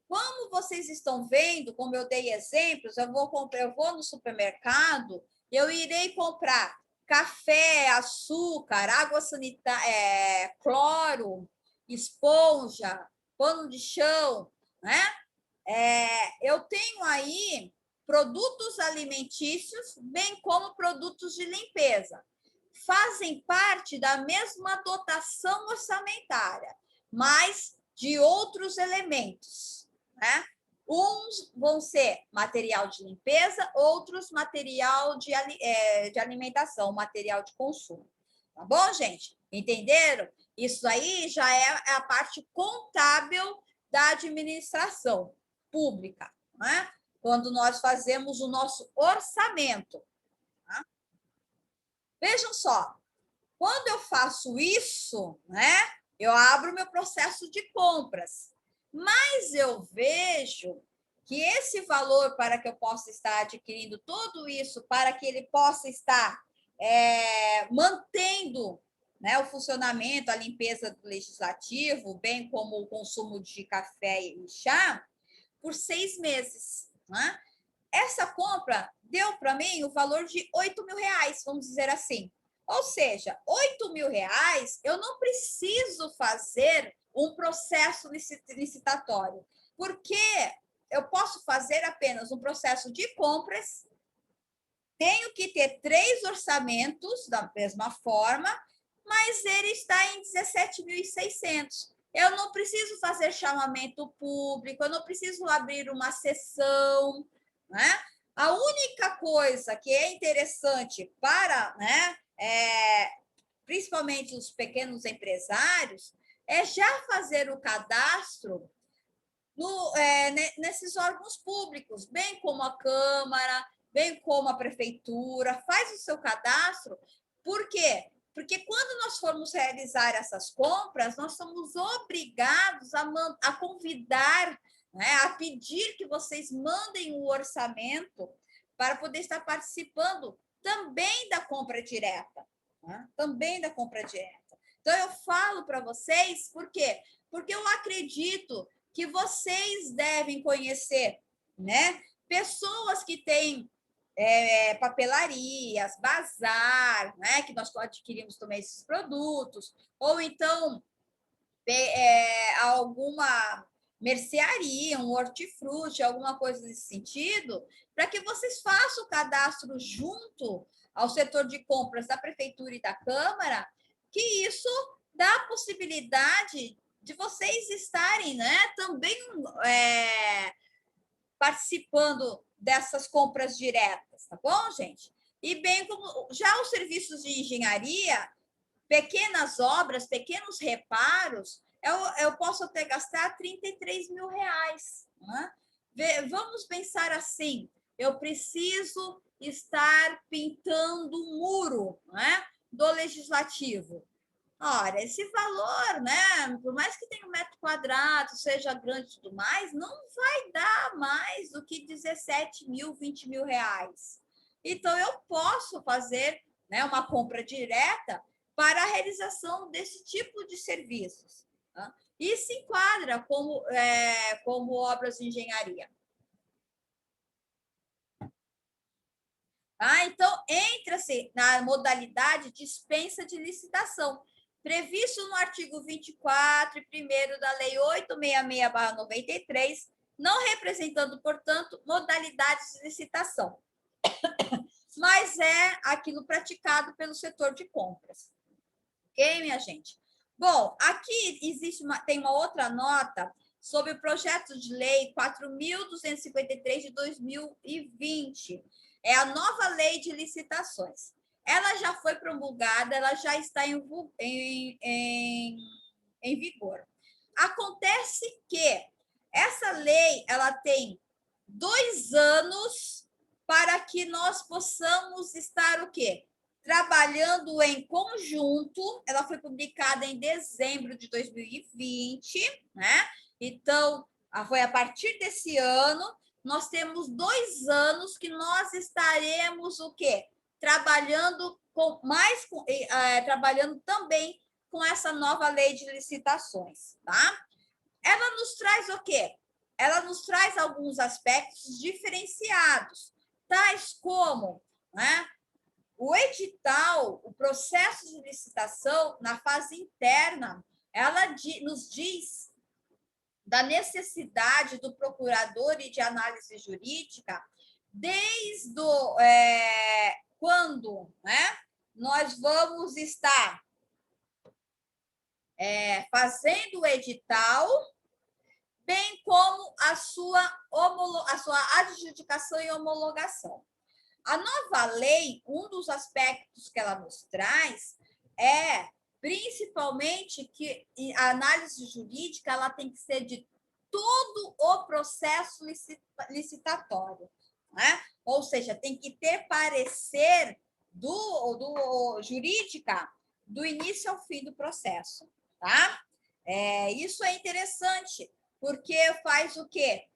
Como vocês estão vendo, como eu dei exemplos, eu vou no supermercado, eu irei comprar café, açúcar, água sanitária, cloro, esponja, pano de chão, né? Eu tenho aí produtos alimentícios, bem como produtos de limpeza. Fazem parte da mesma dotação orçamentária, mas de outros elementos, né? Uns vão ser material de limpeza, outros material de alimentação, material de consumo. Tá bom, gente? Entenderam? Isso aí já é a parte contábil da administração pública, né? Quando nós fazemos o nosso orçamento. Tá? Vejam só, quando eu faço isso, né? Eu abro meu processo de compras, mas eu vejo que esse valor para que eu possa estar adquirindo tudo isso, para que ele possa estar mantendo, né, o funcionamento, a limpeza do legislativo, bem como o consumo de café e chá, por 6 meses. Né? Essa compra deu para mim o valor de R$8.000, vamos dizer assim. Ou seja, R$8.000, eu não preciso fazer um processo licitatório, porque eu posso fazer apenas um processo de compras, tenho que ter 3 orçamentos da mesma forma, mas ele está em 17.600. Eu não preciso fazer chamamento público, eu não preciso abrir uma sessão, né? A única coisa que é interessante para, né, principalmente os pequenos empresários, é já fazer o cadastro nesses órgãos públicos, bem como a Câmara, bem como a Prefeitura, faz o seu cadastro. Por quê? Porque quando nós formos realizar essas compras, nós somos obrigados a convidar, né, a pedir que vocês mandem o orçamento para poder estar participando também da compra direta. Né? Também da compra direta. Então, eu falo para vocês, por quê? Porque eu acredito que vocês devem conhecer, né? Pessoas que têm papelarias, bazar, né? Que nós adquirimos também esses produtos, ou então alguma mercearia, um hortifruti, alguma coisa nesse sentido, para que vocês façam o cadastro junto ao setor de compras da Prefeitura e da Câmara, que isso dá a possibilidade de vocês estarem, né, também participando dessas compras diretas, tá bom, gente? E bem como já os serviços de engenharia, pequenas obras, pequenos reparos, eu posso até gastar R$33.000. Né? Vamos pensar assim, eu preciso estar pintando um muro, né, do legislativo. Ora, esse valor, né, por mais que tenha 1 metro quadrado, seja grande e tudo mais, não vai dar mais do que 17.000, R$20.000. Então, eu posso fazer, né, uma compra direta para a realização desse tipo de serviços. Tá? E se enquadra como obras de engenharia. Tá? Então, entra-se na modalidade dispensa de licitação, previsto no artigo 24 e 1º da Lei 866/93, não representando, portanto, modalidades de licitação, mas é aquilo praticado pelo setor de compras. Ok, minha gente? Bom, aqui tem uma outra nota sobre o projeto de lei 4.253 de 2020. É a nova lei de licitações. Ela já foi promulgada, ela já está em vigor. Acontece que essa lei ela tem 2 anos para que nós possamos estar o quê? Trabalhando em conjunto. Ela foi publicada em dezembro de 2020, né? Então, foi a partir desse ano, nós temos 2 anos que nós estaremos o quê? Trabalhando trabalhando também com essa nova lei de licitações, tá? Ela nos traz o quê? Ela nos traz alguns aspectos diferenciados, tais como, né, o edital, o processo de licitação na fase interna, ela nos diz da necessidade do procurador e de análise jurídica desde quando, né, nós vamos estar fazendo o edital, bem como a sua adjudicação e homologação. A nova lei, um dos aspectos que ela nos traz é principalmente que a análise jurídica ela tem que ser de todo o processo licitatório, né? Ou seja, tem que ter parecer do jurídica do início ao fim do processo, tá? Isso é interessante, porque faz o quê?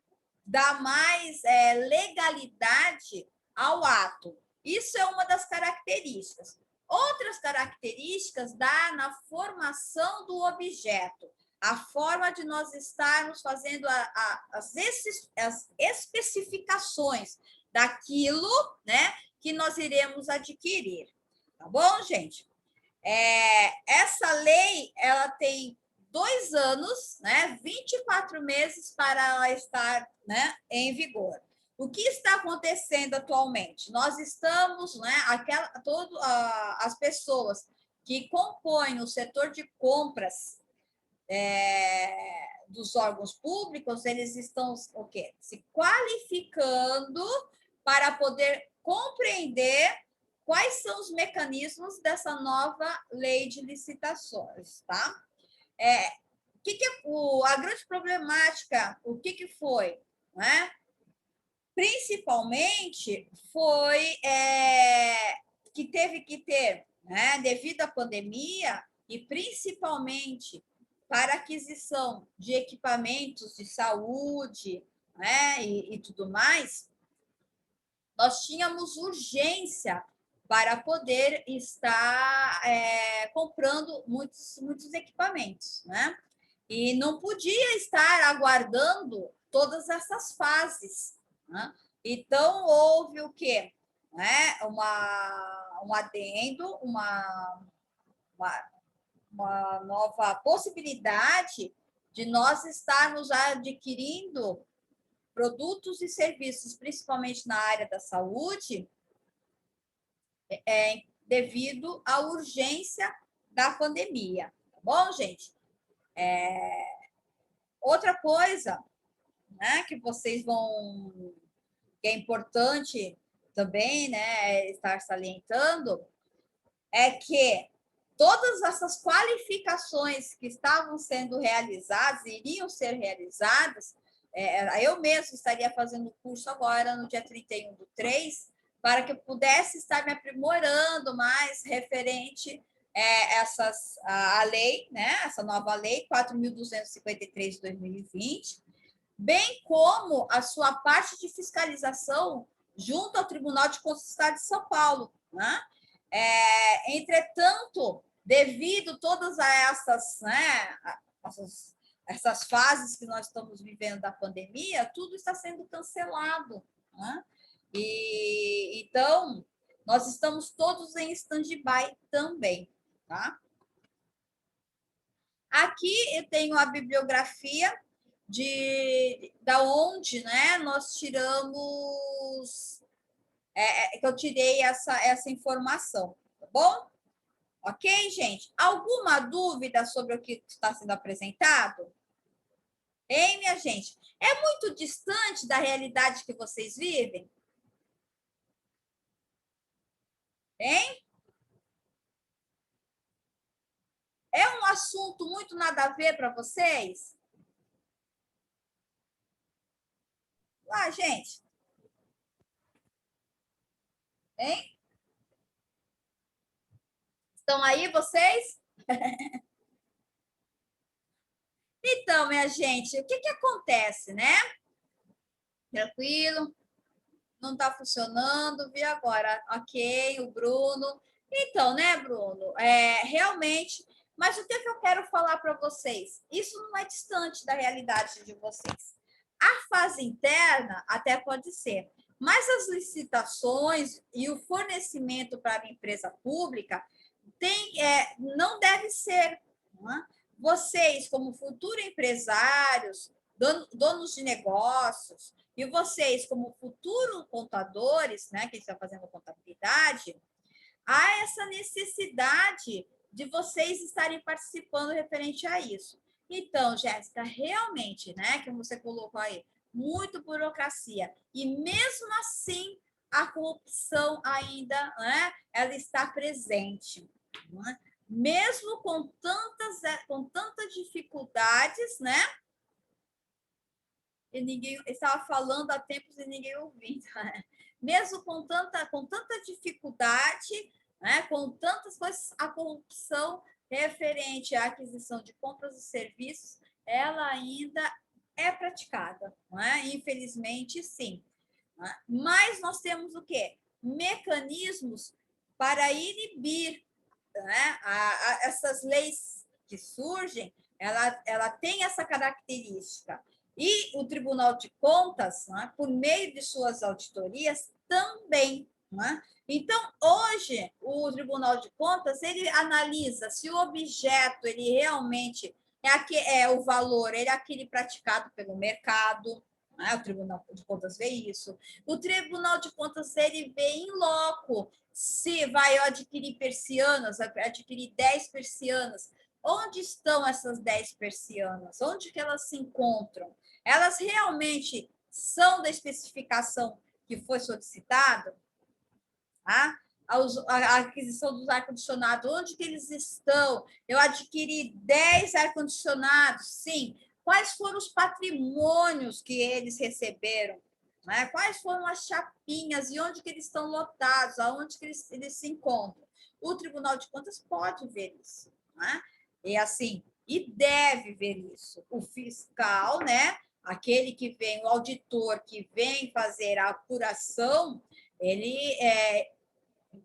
Dá mais legalidade ao ato. Isso é uma das características. Outras características dá na formação do objeto, a forma de nós estarmos fazendo as especificações daquilo, né, que nós iremos adquirir. Tá bom, gente? Essa lei, ela tem 2 anos, né, 24 meses para ela estar, né, em vigor. O que está acontecendo atualmente? Nós estamos, né, as pessoas que compõem o setor de compras dos órgãos públicos, eles estão o quê? Se qualificando para poder compreender quais são os mecanismos dessa nova lei de licitações, tá? A grande problemática, o que foi, né? Principalmente foi que teve que ter, né, devido à pandemia, e principalmente para aquisição de equipamentos de saúde, né, e tudo mais, nós tínhamos urgência para poder estar comprando muitos equipamentos, né? E não podia estar aguardando todas essas fases, né? Então, houve o quê? Né? Um adendo, uma nova possibilidade de nós estarmos adquirindo produtos e serviços, principalmente na área da saúde, devido à urgência da pandemia. Tá bom, gente? Outra coisa, né, que vocês vão... que é importante também, né, estar salientando, é que todas essas qualificações que estavam sendo realizadas, iriam ser realizadas, eu mesmo estaria fazendo o curso agora, no dia 31/3, para que eu pudesse estar me aprimorando mais referente a lei, né, essa nova lei 4.253 de 2020, bem como a sua parte de fiscalização junto ao Tribunal de Contas do Estado de São Paulo, né? Entretanto, devido a todas essas, né, essas fases que nós estamos vivendo da pandemia, tudo está sendo cancelado, né? E então nós estamos todos em stand-by também, tá? Aqui eu tenho a bibliografia da onde, né, nós tiramos, que eu tirei essa informação, tá bom? Ok, gente? Alguma dúvida sobre o que está sendo apresentado? Hein, minha gente? É muito distante da realidade que vocês vivem? Hein? É um assunto muito nada a ver para vocês? Ah, gente. Hein? Estão aí vocês? Então, minha gente, o que acontece, né? Tranquilo? Não está funcionando, vi agora. Ok, o Bruno. Então, né, Bruno? Realmente, mas o que eu quero falar para vocês? Isso não é distante da realidade de vocês. A fase interna até pode ser, mas as licitações e o fornecimento para a empresa pública não deve ser. Não é? Vocês, como futuros empresários, donos de negócios, e vocês, como futuros contadores, né, que estão fazendo contabilidade, há essa necessidade de vocês estarem participando referente a isso. Então, Jéssica, realmente, né, como você colocou aí, muito burocracia. E mesmo assim, a corrupção ainda, né, ela está presente. Né? Mesmo com tantas dificuldades, né? E ninguém estava falando há tempos e ninguém ouvindo. Né? Mesmo com tanta dificuldade, né? Com tantas coisas, a corrupção referente à aquisição de compras e serviços, ela ainda é praticada. Né? Infelizmente, sim. Né? Mas nós temos o quê? Mecanismos para inibir, né? Essas leis que surgem, ela tem essa característica. E o Tribunal de Contas, né, por meio de suas auditorias, também. Né? Então, hoje, o Tribunal de Contas ele analisa se o objeto ele realmente é o valor, ele é aquele praticado pelo mercado. Né? O Tribunal de Contas vê isso. O Tribunal de Contas ele vê em loco se vai adquirir persianas, vai adquirir 10 persianas. Onde estão essas 10 persianas? Onde que elas se encontram? Elas realmente são da especificação que foi solicitada? Tá? A aquisição dos ar-condicionados, onde que eles estão? Eu adquiri 10 ar-condicionados, sim. Quais foram os patrimônios que eles receberam? Né? Quais foram as chapinhas e onde que eles estão lotados? Aonde que eles se encontram? O Tribunal de Contas pode ver isso. Né? E assim, e deve ver isso. O fiscal, né? Aquele que vem, o auditor que vem fazer a apuração, ele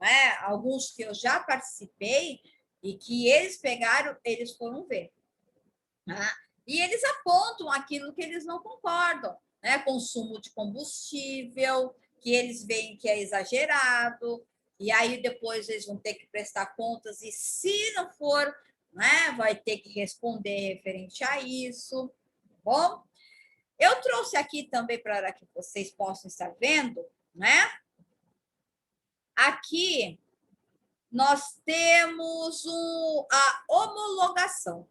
né? Alguns que eu já participei e que eles pegaram, eles foram ver. Né? E eles apontam aquilo que eles não concordam, né? Consumo de combustível, que eles veem que é exagerado, e aí depois eles vão ter que prestar contas, e se não for, né, vai ter que responder referente a isso. Bom, eu trouxe aqui também para que vocês possam estar vendo, né? Aqui nós temos a homologação,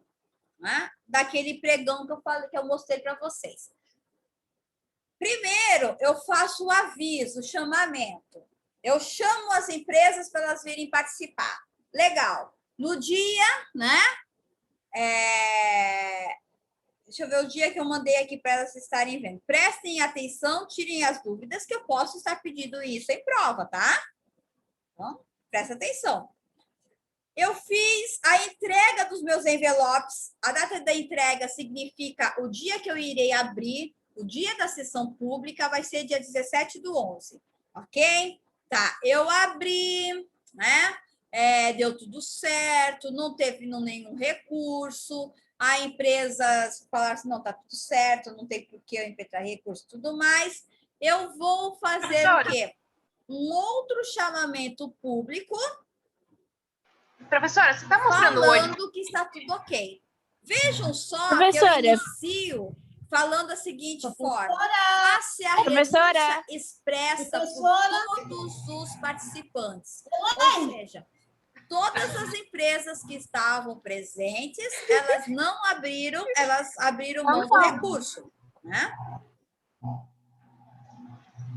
né, daquele pregão que eu falei, que eu mostrei para vocês. Primeiro, eu faço o aviso, o chamamento. Eu chamo as empresas para elas virem participar. Legal. No dia, né? Deixa eu ver o dia que eu mandei aqui para elas estarem vendo. Prestem atenção, tirem as dúvidas, que eu posso estar pedindo isso em prova, tá? Então, presta atenção. Eu fiz a entrega dos meus envelopes. A data da entrega significa o dia que eu irei abrir, o dia da sessão pública vai ser dia 17/11, ok? Tá, eu abri, né? Deu tudo certo, não teve nenhum recurso. A empresa falaram assim, não, tá tudo certo, não tem por que eu impetrar recurso e tudo mais. Eu vou fazer o quê? Um outro chamamento público. Professora, você está mostrando hoje? Falando que está tudo ok. Vejam só Professora. que eu inicio falando da seguinte forma. Faça a Professora. renúncia expressa por todos os participantes. Ou seja, Todas as empresas que estavam presentes, elas não abriram, elas abriram mão do recurso, né?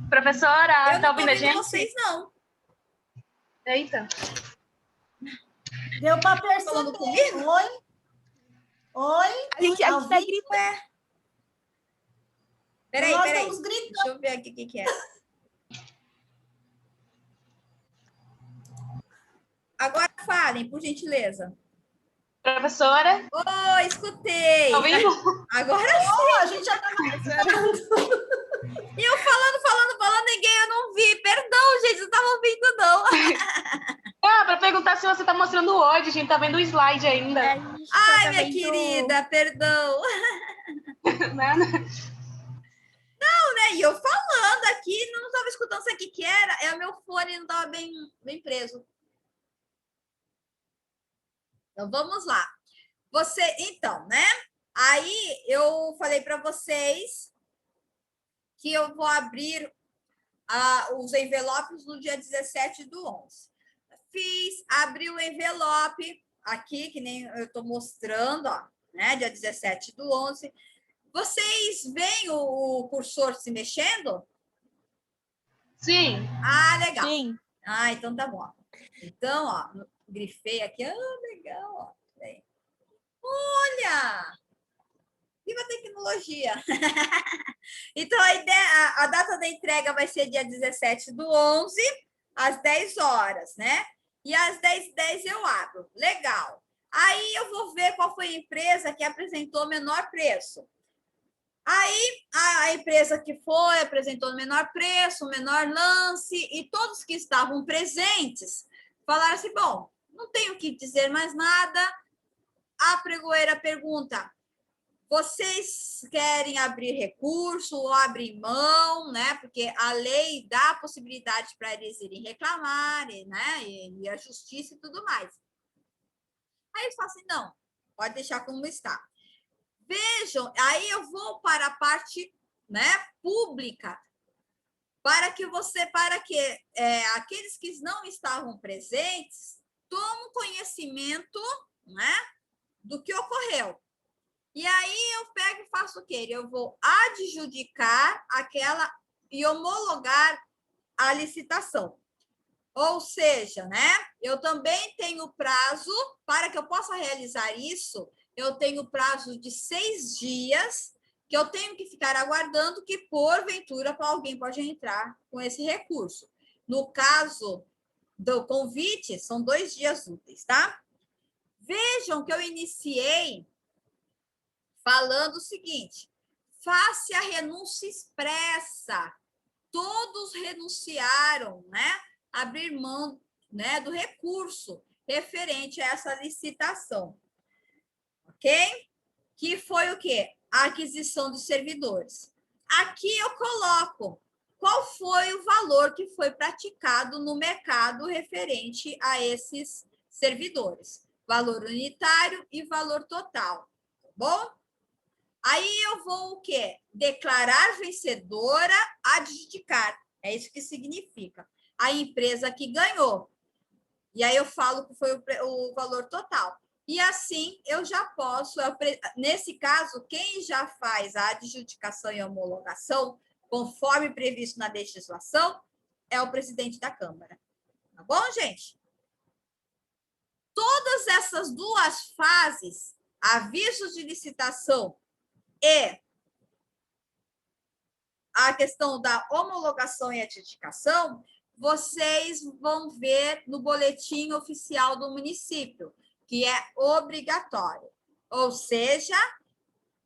Professora, Eu tá não estou ouvindo a ouvindo gente? vocês, não. Eita. Deu para Falando perceber. comigo? Oi? Oi? A gente Ao tá vivo? gritando. Peraí, Nós peraí. estamos gritando. Deixa eu ver aqui o que é. Agora falem, por gentileza. Professora, Oi, escutei. tá ouvindo? Agora Oh, a gente já estava e eu falando, ninguém eu não vi. Perdão, gente, não estava ouvindo, não. Ah, para perguntar se você tá mostrando hoje, a gente tá vendo o slide ainda. A gente Ai, tá minha vendo- querida, perdão. Né? Né? E eu falando aqui, não estava escutando isso aqui que era. É o meu fone, não estava bem preso. Então, vamos lá. Então, né? Aí, eu falei para vocês que eu vou abrir os envelopes no dia 17/11. Abri o envelope aqui, que nem eu estou mostrando, ó, né? Dia 17/11. Vocês veem o cursor se mexendo? Sim. Ah, legal. Sim. Ah, então tá bom. Então, ó, grifei aqui. Ah, legal. Ó. Olha! Viva a tecnologia! Então, a data da entrega vai ser dia 17/11, às 10 horas, né? E às 10h10 eu abro. Legal. Aí eu vou ver qual foi a empresa que apresentou o menor preço. Aí a empresa que foi apresentou o menor preço, o menor lance, e todos que estavam presentes falaram assim: bom, não tenho que dizer mais nada. A pregoeira pergunta: vocês querem abrir recurso ou abrir mão, né? Porque a lei dá a possibilidade para eles irem reclamar, né? E a justiça e tudo mais. Aí eles falam assim: não, pode deixar como está. Vejam, aí eu vou para a parte, né, pública, para que aqueles que não estavam presentes tomem conhecimento, né, do que ocorreu. E aí eu pego e faço o quê? Eu vou adjudicar aquela e homologar a licitação. Ou seja, né, eu também tenho prazo para que eu possa realizar isso. Eu tenho prazo de 6 dias que eu tenho que ficar aguardando que, porventura, alguém pode entrar com esse recurso. No caso do convite, são 2 dias úteis, tá? Vejam que eu iniciei falando o seguinte: face a renúncia expressa. Todos renunciaram, né? Abrir mão, né, do recurso referente a essa licitação. Ok? Que foi o quê? A aquisição de servidores. Aqui eu coloco qual foi o valor que foi praticado no mercado referente a esses servidores. Valor unitário e valor total. Tá bom? Aí eu vou o quê? Declarar vencedora, adjudicar. É isso que significa. A empresa que ganhou. E aí eu falo que foi o valor total. E assim eu já posso, nesse caso, quem já faz a adjudicação e homologação, conforme previsto na legislação, é o presidente da Câmara. Tá bom, gente? Todas essas duas fases, avisos de licitação e a questão da homologação e adjudicação, vocês vão ver no boletim oficial do município, que é obrigatório. Ou seja,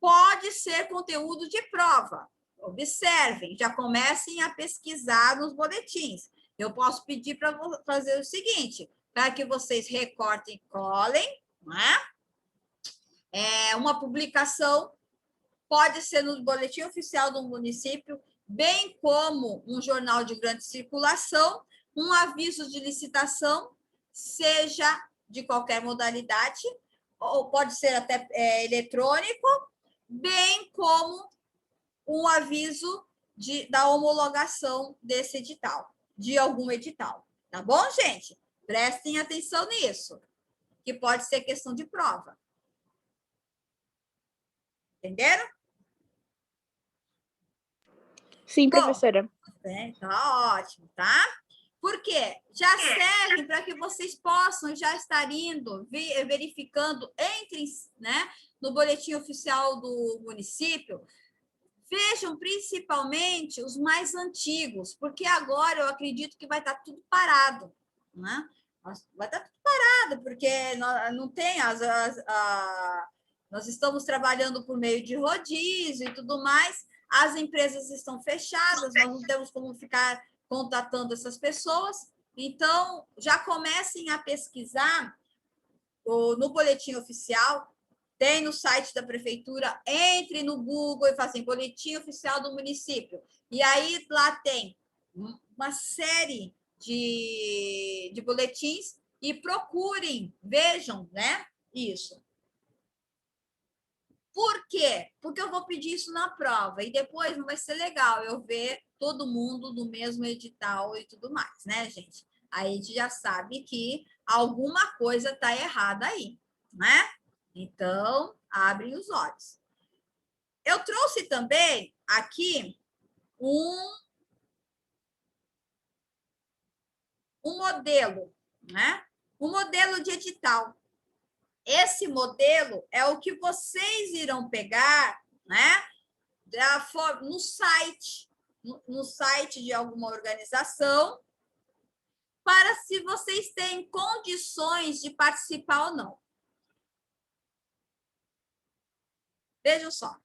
pode ser conteúdo de prova. Observem, já comecem a pesquisar nos boletins. Eu posso pedir para fazer o seguinte, para que vocês recortem e colem, né? Uma publicação pode ser no boletim oficial do município, bem como um jornal de grande circulação, um aviso de licitação, seja de qualquer modalidade, ou pode ser até eletrônico, bem como um aviso da homologação desse edital, de algum edital. Tá bom, gente? Prestem atenção nisso, que pode ser questão de prova. Entenderam? Sim, professora. Tá ótimo, tá? Por quê? Já serve para que vocês possam já estar indo, verificando, né, no boletim oficial do município. Vejam principalmente os mais antigos, porque agora eu acredito que vai estar tudo parado, né? Vai estar tudo parado, porque não tem nós estamos trabalhando por meio de rodízio e tudo mais, as empresas estão fechadas, nós não temos como ficar contatando essas pessoas, então já comecem a pesquisar no boletim oficial. Tem no site da prefeitura, entre no Google e fazem boletim oficial do município. E aí lá tem uma série de boletins e procurem, vejam, né? Isso. Por quê? Porque eu vou pedir isso na prova e depois não vai ser legal eu ver todo mundo no mesmo edital e tudo mais, né, gente? Aí a gente já sabe que alguma coisa está errada aí, né? Então, abrem os olhos. Eu trouxe também aqui um modelo, né? Um modelo de edital. Esse modelo é o que vocês irão pegar, né? No site de alguma organização, para se vocês têm condições de participar ou não. Vejam só.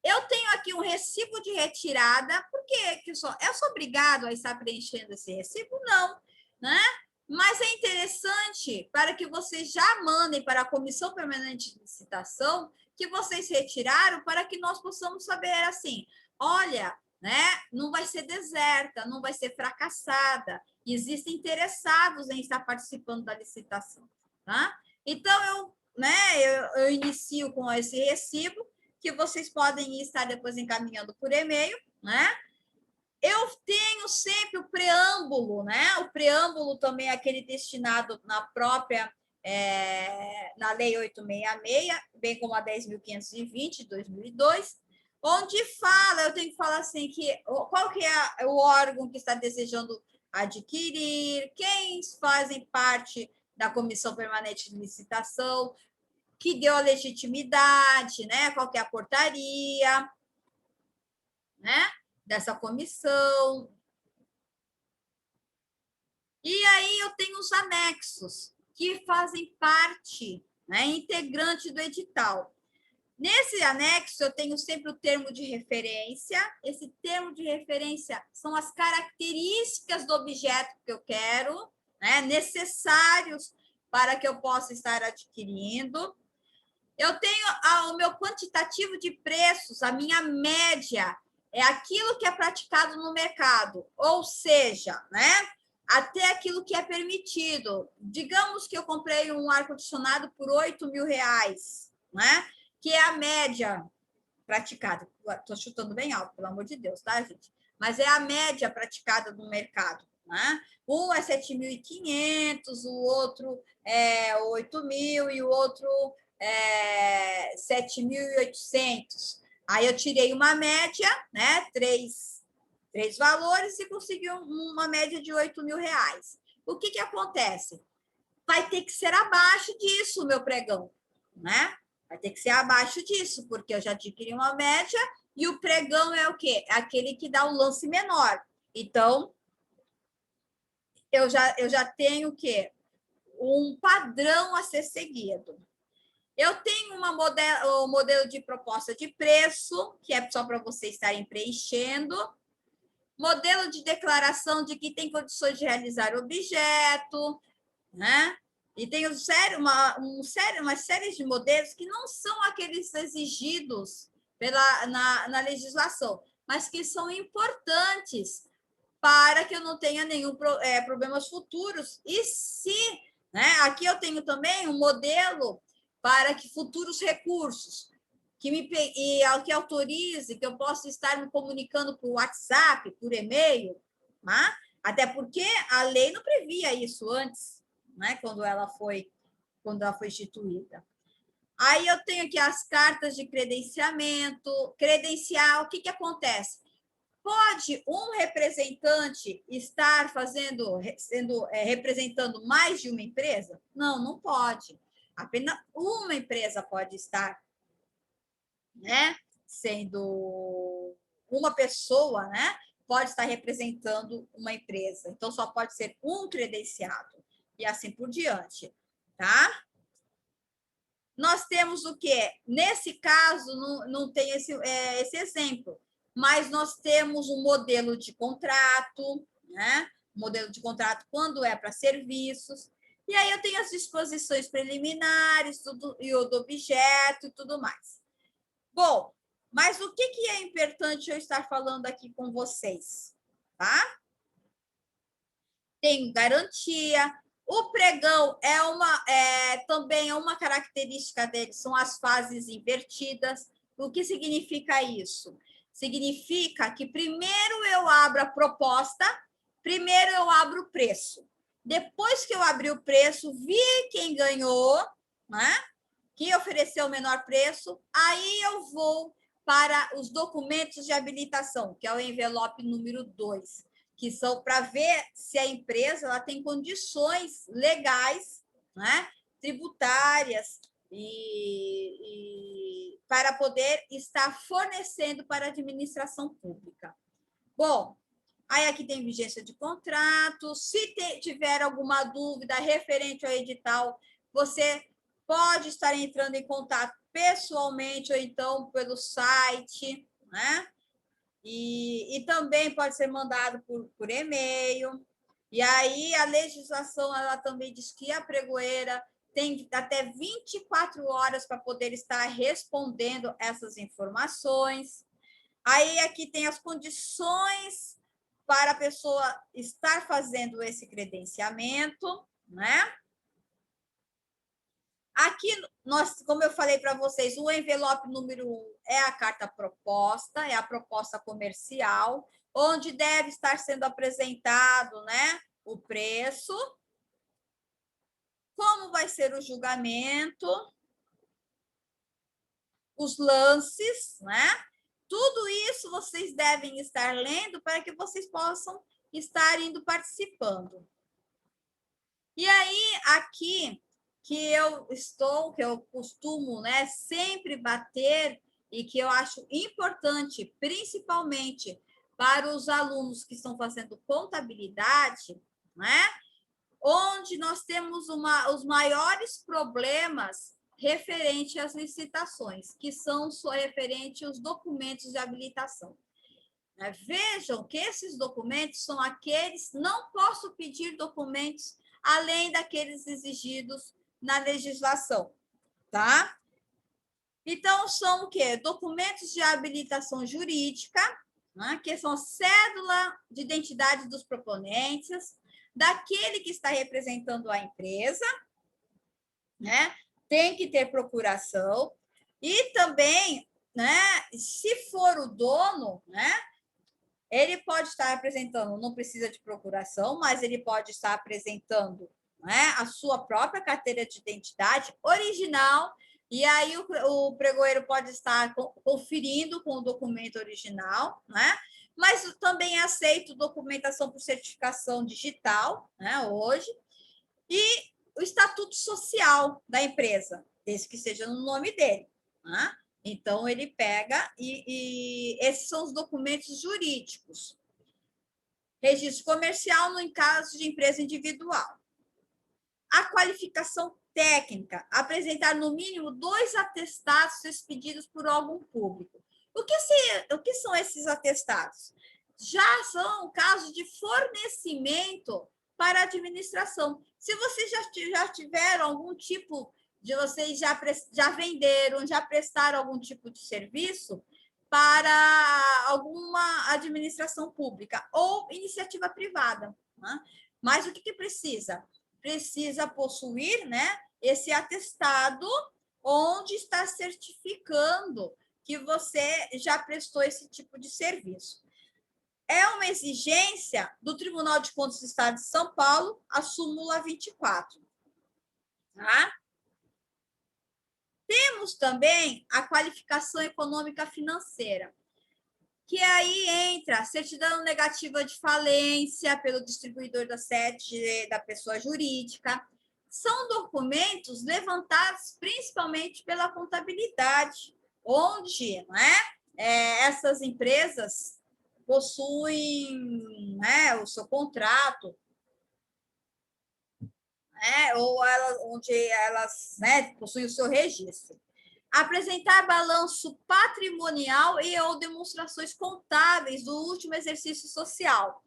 Eu tenho aqui um recibo de retirada. Por que eu sou obrigado a estar preenchendo esse recibo? Não, né? Mas é interessante para que vocês já mandem para a Comissão Permanente de Licitação que vocês retiraram, para que nós possamos saber assim, olha, né? Não vai ser deserta, não vai ser fracassada. Existem interessados em estar participando da licitação, tá? Então eu inicio com esse recibo, que vocês podem estar depois encaminhando por e-mail, né? Eu tenho sempre o preâmbulo, né? O preâmbulo também é aquele destinado na própria, na Lei 866, bem como a 10.520, de 2002, onde fala, eu tenho que falar assim, qual que é o órgão que está desejando adquirir, quem fazem parte da Comissão Permanente de Licitação, que deu a legitimidade, né? Qual que é a portaria, né? Dessa comissão. E aí eu tenho os anexos, que fazem parte, né, integrante do edital. Nesse anexo, eu tenho sempre o termo de referência. Esse termo de referência são as características do objeto que eu quero, né, necessários para que eu possa estar adquirindo. Eu tenho o meu quantitativo de preços, a minha média, é aquilo que é praticado no mercado, ou seja, né, até aquilo que é permitido. Digamos que eu comprei um ar-condicionado por R$8.000, né, que é a média praticada. Estou chutando bem alto, pelo amor de Deus, tá, gente? Mas é a média praticada no mercado, né? Um é 7.500, o outro é 8.000 e o outro 7.800. Aí eu tirei uma média, né? Três valores e consegui uma média de R$8.000. O que acontece? Vai ter que ser abaixo disso, meu pregão, né? Vai ter que ser abaixo disso, porque eu já adquiri uma média e o pregão é o quê? É aquele que dá um lance menor. Então, eu já tenho o quê? Um padrão a ser seguido. Eu tenho um modelo de proposta de preço, que é só para vocês estarem preenchendo. Modelo de declaração de que tem condições de realizar o objeto, né? E tem uma série de modelos que não são aqueles exigidos na legislação, mas que são importantes para que eu não tenha nenhum problemas futuros. E né, aqui eu tenho também um modelo para que futuros recursos que autorize que eu possa estar me comunicando por WhatsApp, por e-mail, né? Até porque a lei não previa isso antes, né? Quando ela foi instituída. Aí eu tenho aqui as cartas de credenciamento. Credencial, o que acontece? Pode um representante estar representando mais de uma empresa? Não, não pode. Apenas uma empresa pode estar, né, sendo uma pessoa, né, pode estar representando uma empresa. Então, só pode ser um credenciado e assim por diante, tá? Nós temos o quê? Nesse caso, não tem esse exemplo, mas nós temos um modelo de contrato, né? Modelo de contrato quando é para serviços. E aí eu tenho as disposições preliminares, tudo, e o do objeto e tudo mais. Bom, mas o que é importante eu estar falando aqui com vocês? Tá? Tem garantia. O pregão também é uma característica dele, são as fases invertidas. O que significa isso? Significa que primeiro eu abro a proposta, primeiro eu abro o preço. Depois que eu abri o preço, vi quem ganhou, né? Quem ofereceu o menor preço, aí eu vou para os documentos de habilitação, que é o envelope número 2, que são para ver se a empresa ela tem condições legais, né, tributárias, e para poder estar fornecendo para a administração pública. Bom, aí aqui tem vigência de contrato. Se tiver alguma dúvida referente ao edital, você pode estar entrando em contato pessoalmente ou então pelo site, né? E também pode ser mandado por e-mail. E aí a legislação ela também diz que a pregoeira tem até 24 horas para poder estar respondendo essas informações. Aí aqui tem as condições para a pessoa estar fazendo esse credenciamento, né? Aqui, como eu falei para vocês, o envelope número 1 é a carta proposta, é a proposta comercial, onde deve estar sendo apresentado, né, o preço, como vai ser o julgamento, os lances, né? Tudo isso vocês devem estar lendo para que vocês possam estar indo participando. E aí, aqui, que eu costumo, né, sempre bater e que eu acho importante, principalmente para os alunos que estão fazendo contabilidade, né, onde nós temos os maiores problemas referente às licitações, que são só referente aos documentos de habilitação. Vejam que esses documentos são aqueles, não posso pedir documentos além daqueles exigidos na legislação, tá? Então, são o quê? Documentos de habilitação jurídica, né, que são cédula de identidade dos proponentes, daquele que está representando a empresa, né? Tem que ter procuração, e também, né, se for o dono, né, ele pode estar apresentando, não precisa de procuração, mas ele pode estar apresentando, né, a sua própria carteira de identidade original, e aí o pregoeiro pode estar conferindo com o documento original, né? Mas também é aceito documentação por certificação digital, né, hoje, e o estatuto social da empresa, desde que seja no nome dele, né? Então, ele pega e esses são os documentos jurídicos. Registro comercial no caso de empresa individual. A qualificação técnica, apresentar no mínimo 2 atestados expedidos por órgão público. O que são esses atestados? Já são casos de fornecimento para a administração. Se vocês já tiveram algum tipo de vocês já venderam, já prestaram algum tipo de serviço para alguma administração pública ou iniciativa privada, né? Mas o que precisa? Precisa possuir, né, esse atestado onde está certificando que você já prestou esse tipo de serviço. é uma exigência do Tribunal de Contas do Estado de São Paulo, a súmula 24. Tá? Temos também a qualificação econômica financeira, que aí entra certidão negativa de falência pelo distribuidor da sede da pessoa jurídica. São documentos levantados principalmente pela contabilidade, onde, né, essas empresas possuem, né, o seu contrato, né, ou onde elas, né, possuem o seu registro. Apresentar balanço patrimonial e ou demonstrações contábeis do último exercício social.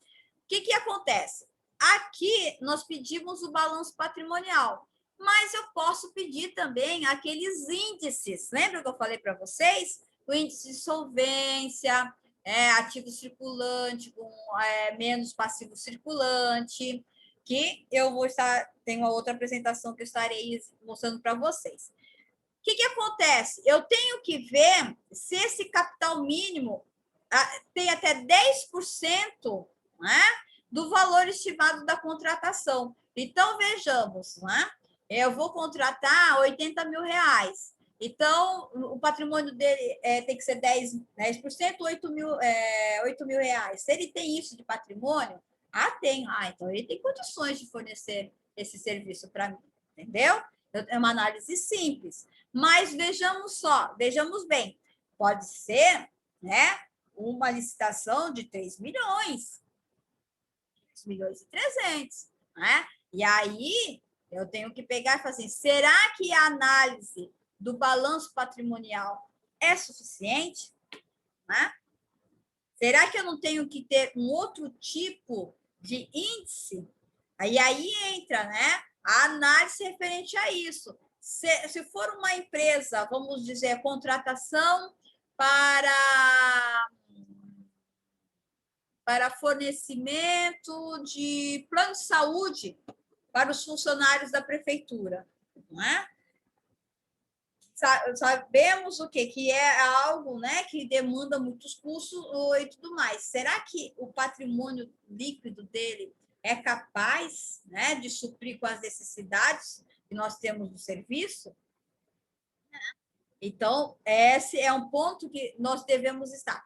O que acontece? Aqui nós pedimos o balanço patrimonial, mas eu posso pedir também aqueles índices. Lembra que eu falei para vocês? O índice de solvência, ativo circulante com menos passivo circulante, que eu vou estar, tem uma outra apresentação que eu estarei mostrando para vocês. O que acontece? Eu tenho que ver se esse capital mínimo tem até 10%, né, do valor estimado da contratação. Então, vejamos, né? Eu vou contratar R$80 mil. Então, o patrimônio dele tem que ser 10%, 8 mil reais. Se ele tem isso de patrimônio, tem. Então ele tem condições de fornecer esse serviço para mim, entendeu? É uma análise simples. Mas vejamos bem, pode ser, né, uma licitação de 3 milhões, 3 milhões e 300, né? E aí eu tenho que pegar e fazer assim, será que a análise do balanço patrimonial é suficiente? Né? Será que eu não tenho que ter um outro tipo de índice? Aí entra, né, a análise referente a isso. Se for uma empresa, vamos dizer, contratação para fornecimento de plano de saúde para os funcionários da prefeitura, não é? Sabemos o quê? Que é algo, né, que demanda muitos custos e tudo mais. Será que o patrimônio líquido dele é capaz, né, de suprir com as necessidades que nós temos do serviço? Então, esse é um ponto que nós devemos estar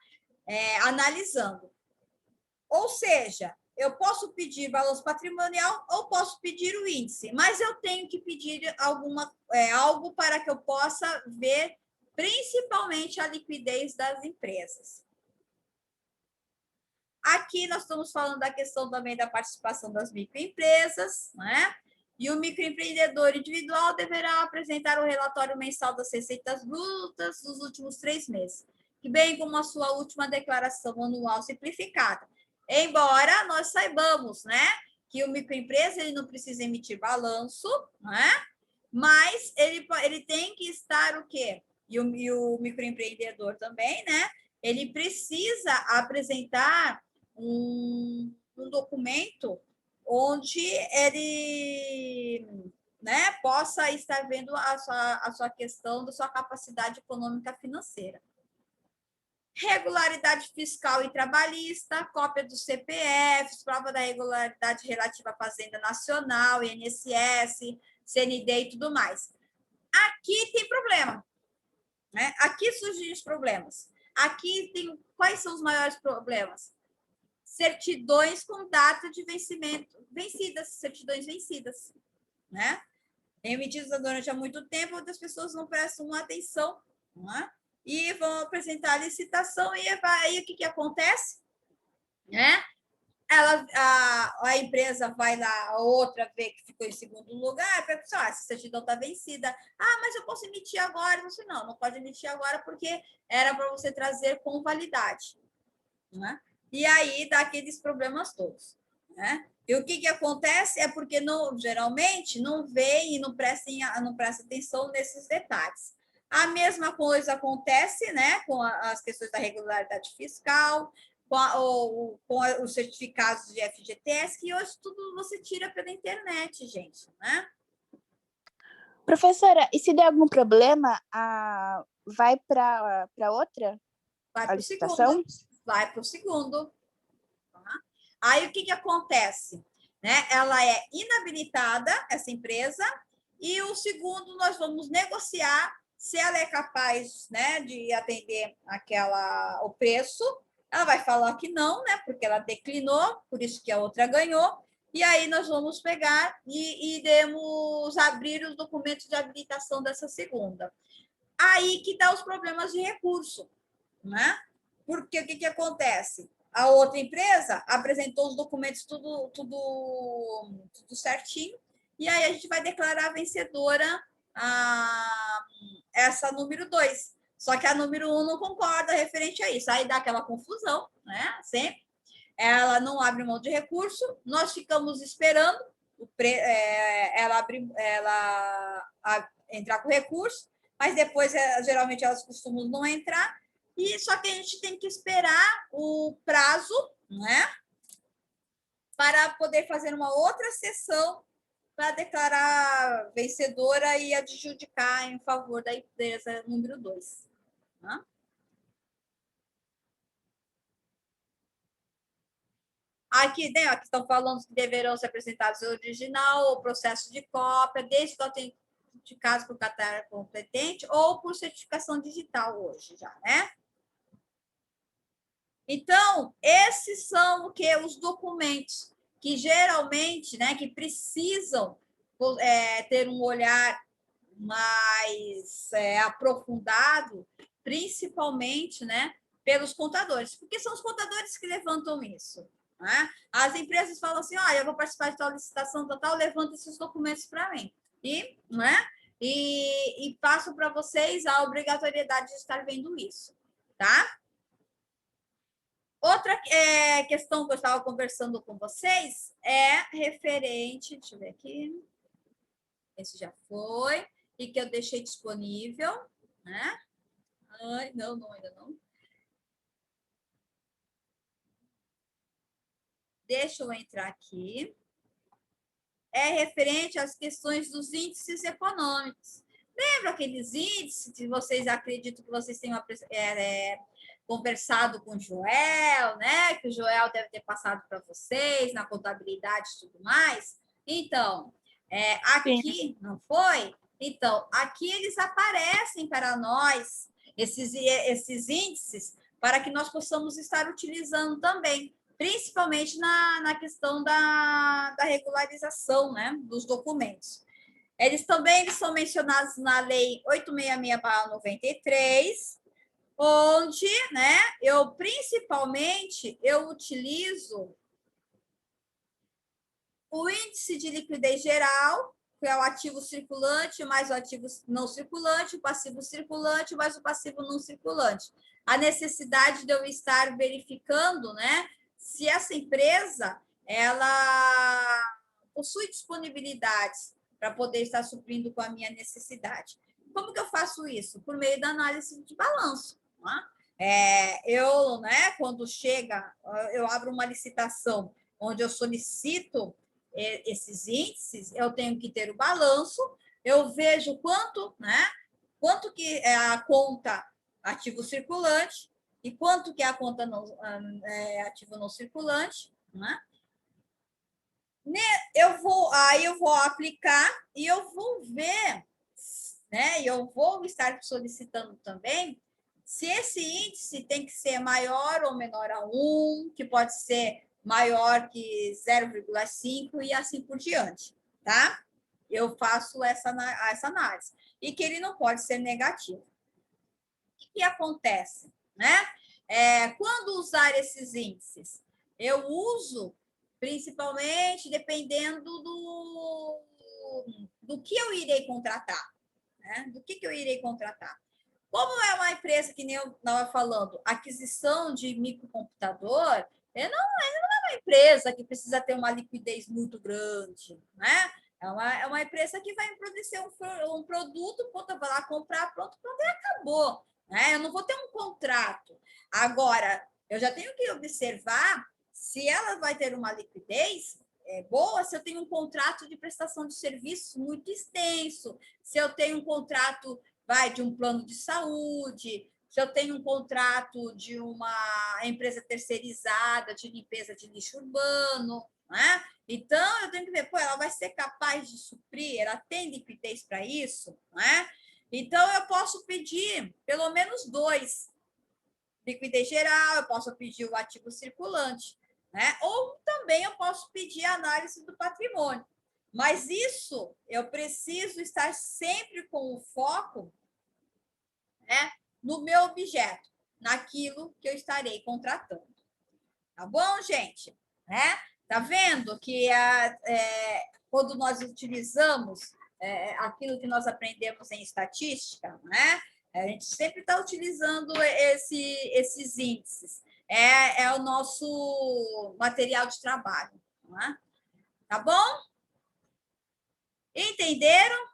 analisando. Ou seja, eu posso pedir balanço patrimonial ou posso pedir o índice, mas eu tenho que pedir algo para que eu possa ver principalmente a liquidez das empresas. Aqui nós estamos falando da questão também da participação das microempresas, né? E o microempreendedor individual deverá apresentar o relatório mensal das receitas brutas dos últimos 3 meses, que bem como a sua última declaração anual simplificada. Embora nós saibamos, né, que o microempresa ele não precisa emitir balanço, né? Mas ele tem que estar o quê? E o microempreendedor também, né? Ele precisa apresentar um documento onde ele, né, possa estar vendo a sua questão da sua capacidade econômica financeira. Regularidade fiscal e trabalhista, cópia dos CPFs, prova da regularidade relativa à Fazenda Nacional, INSS, CND e tudo mais. Aqui tem problema, né? Aqui surgem os problemas. Aqui tem quais são os maiores problemas? Certidões com data de vencimento vencidas, certidões vencidas, né? Emitidas durante há muito tempo, outras pessoas não prestam atenção, não é? E vão apresentar a licitação, e aí o que acontece? Né? A empresa vai lá, a outra vê que ficou em segundo lugar, essa certidão está vencida. Mas eu posso emitir agora. Você não pode emitir agora porque era para você trazer com validade. Né? E aí dá aqueles problemas todos. Né? E o que acontece é porque geralmente não vê e não presta atenção nesses detalhes. A mesma coisa acontece, né, com as questões da regularidade fiscal, com os certificados de FGTS, que hoje tudo você tira pela internet, gente, né? Professora, e se der algum problema, vai para outra? Vai para o segundo. Vai para o segundo. Aí, o que acontece? Né? Ela é inabilitada, essa empresa, e o segundo, nós vamos negociar se ela é capaz, né, de atender o preço. Ela vai falar que não, né, porque ela declinou, por isso que a outra ganhou, e aí nós vamos pegar e iremos abrir os documentos de habilitação dessa segunda. Aí que dá os problemas de recurso, né? Porque o que acontece? A outra empresa apresentou os documentos tudo certinho, e aí a gente vai declarar vencedora essa número 2. Só que a número 1 não concorda referente a isso. Aí dá aquela confusão, né? Sempre. Ela não abre mão de recurso, nós ficamos esperando ela entrar com recurso, mas depois, geralmente, elas costumam não entrar, e só que a gente tem que esperar o prazo, né, para poder fazer uma outra sessão para declarar vencedora e adjudicar em favor da empresa número 2. Né? Aqui, né, aqui estão falando que deverão ser apresentados o original, o processo de cópia, desde que eu tenha certificado por catálogo competente ou por certificação digital hoje já, né? Então, esses são o que os documentos que geralmente, né, que precisam ter um olhar mais aprofundado, principalmente, né, pelos contadores, porque são os contadores que levantam isso. Né? As empresas falam assim, olha, eu vou participar de tal licitação, tal, levanta esses documentos para mim. Né? E passo para vocês a obrigatoriedade de estar vendo isso. Tá? Outra questão que eu estava conversando com vocês é referente, deixa eu ver aqui, esse já foi, e que eu deixei disponível, né? Ai, não, ainda não. Deixa eu entrar aqui. É referente às questões dos índices econômicos. Lembra aqueles índices que vocês acreditam que vocês tenham conversado com o Joel, né? Que o Joel deve ter passado para vocês na contabilidade e tudo mais? Então, aqui, sim, não foi? Então, aqui eles aparecem para nós, esses índices, para que nós possamos estar utilizando também, principalmente na questão da regularização, né, dos documentos. Eles são mencionados na Lei 866/93, onde, né, principalmente, eu utilizo o índice de liquidez geral, que é o ativo circulante mais o ativo não circulante, o passivo circulante mais o passivo não circulante. A necessidade de eu estar verificando, né, se essa empresa ela possui disponibilidades para poder estar suprindo com a minha necessidade. Como que eu faço isso? Por meio da análise de balanço. Né? Quando chega, eu abro uma licitação onde eu solicito esses índices, eu tenho que ter o balanço, eu vejo quanto que é a conta ativo circulante e quanto que é a conta ativo não circulante, né? Eu vou aplicar e eu vou ver, né? Eu vou estar solicitando também se esse índice tem que ser maior ou menor a 1, que pode ser maior que 0,5 e assim por diante, tá? Eu faço essa análise. E que ele não pode ser negativo. O que acontece, né? Quando usar esses índices? Eu uso principalmente dependendo do que eu irei contratar, né? Do que eu irei contratar. Como é uma empresa, que nem eu estava falando, aquisição de microcomputador, ainda não é uma empresa que precisa ter uma liquidez muito grande, né? É uma empresa que vai produzir um produto, vai lá comprar, pronto, e acabou. Né? Eu não vou ter um contrato. Agora, eu já tenho que observar se ela vai ter uma liquidez boa, se eu tenho um contrato de prestação de serviços muito extenso, se eu tenho um contrato de um plano de saúde, se eu tenho um contrato de uma empresa terceirizada de limpeza de lixo urbano, né? Então, eu tenho que ver, pô, ela vai ser capaz de suprir, ela tem liquidez para isso, né? Então, eu posso pedir pelo menos 2. Liquidez geral, eu posso pedir o ativo circulante, né? Ou também eu posso pedir a análise do patrimônio. Mas isso eu preciso estar sempre com o foco, né, no meu objeto, naquilo que eu estarei contratando. Tá bom, gente? Né? Tá vendo que quando nós utilizamos aquilo que nós aprendemos em estatística, né? A gente sempre está utilizando esses índices. É o nosso material de trabalho. Não é? Tá bom? Entenderam?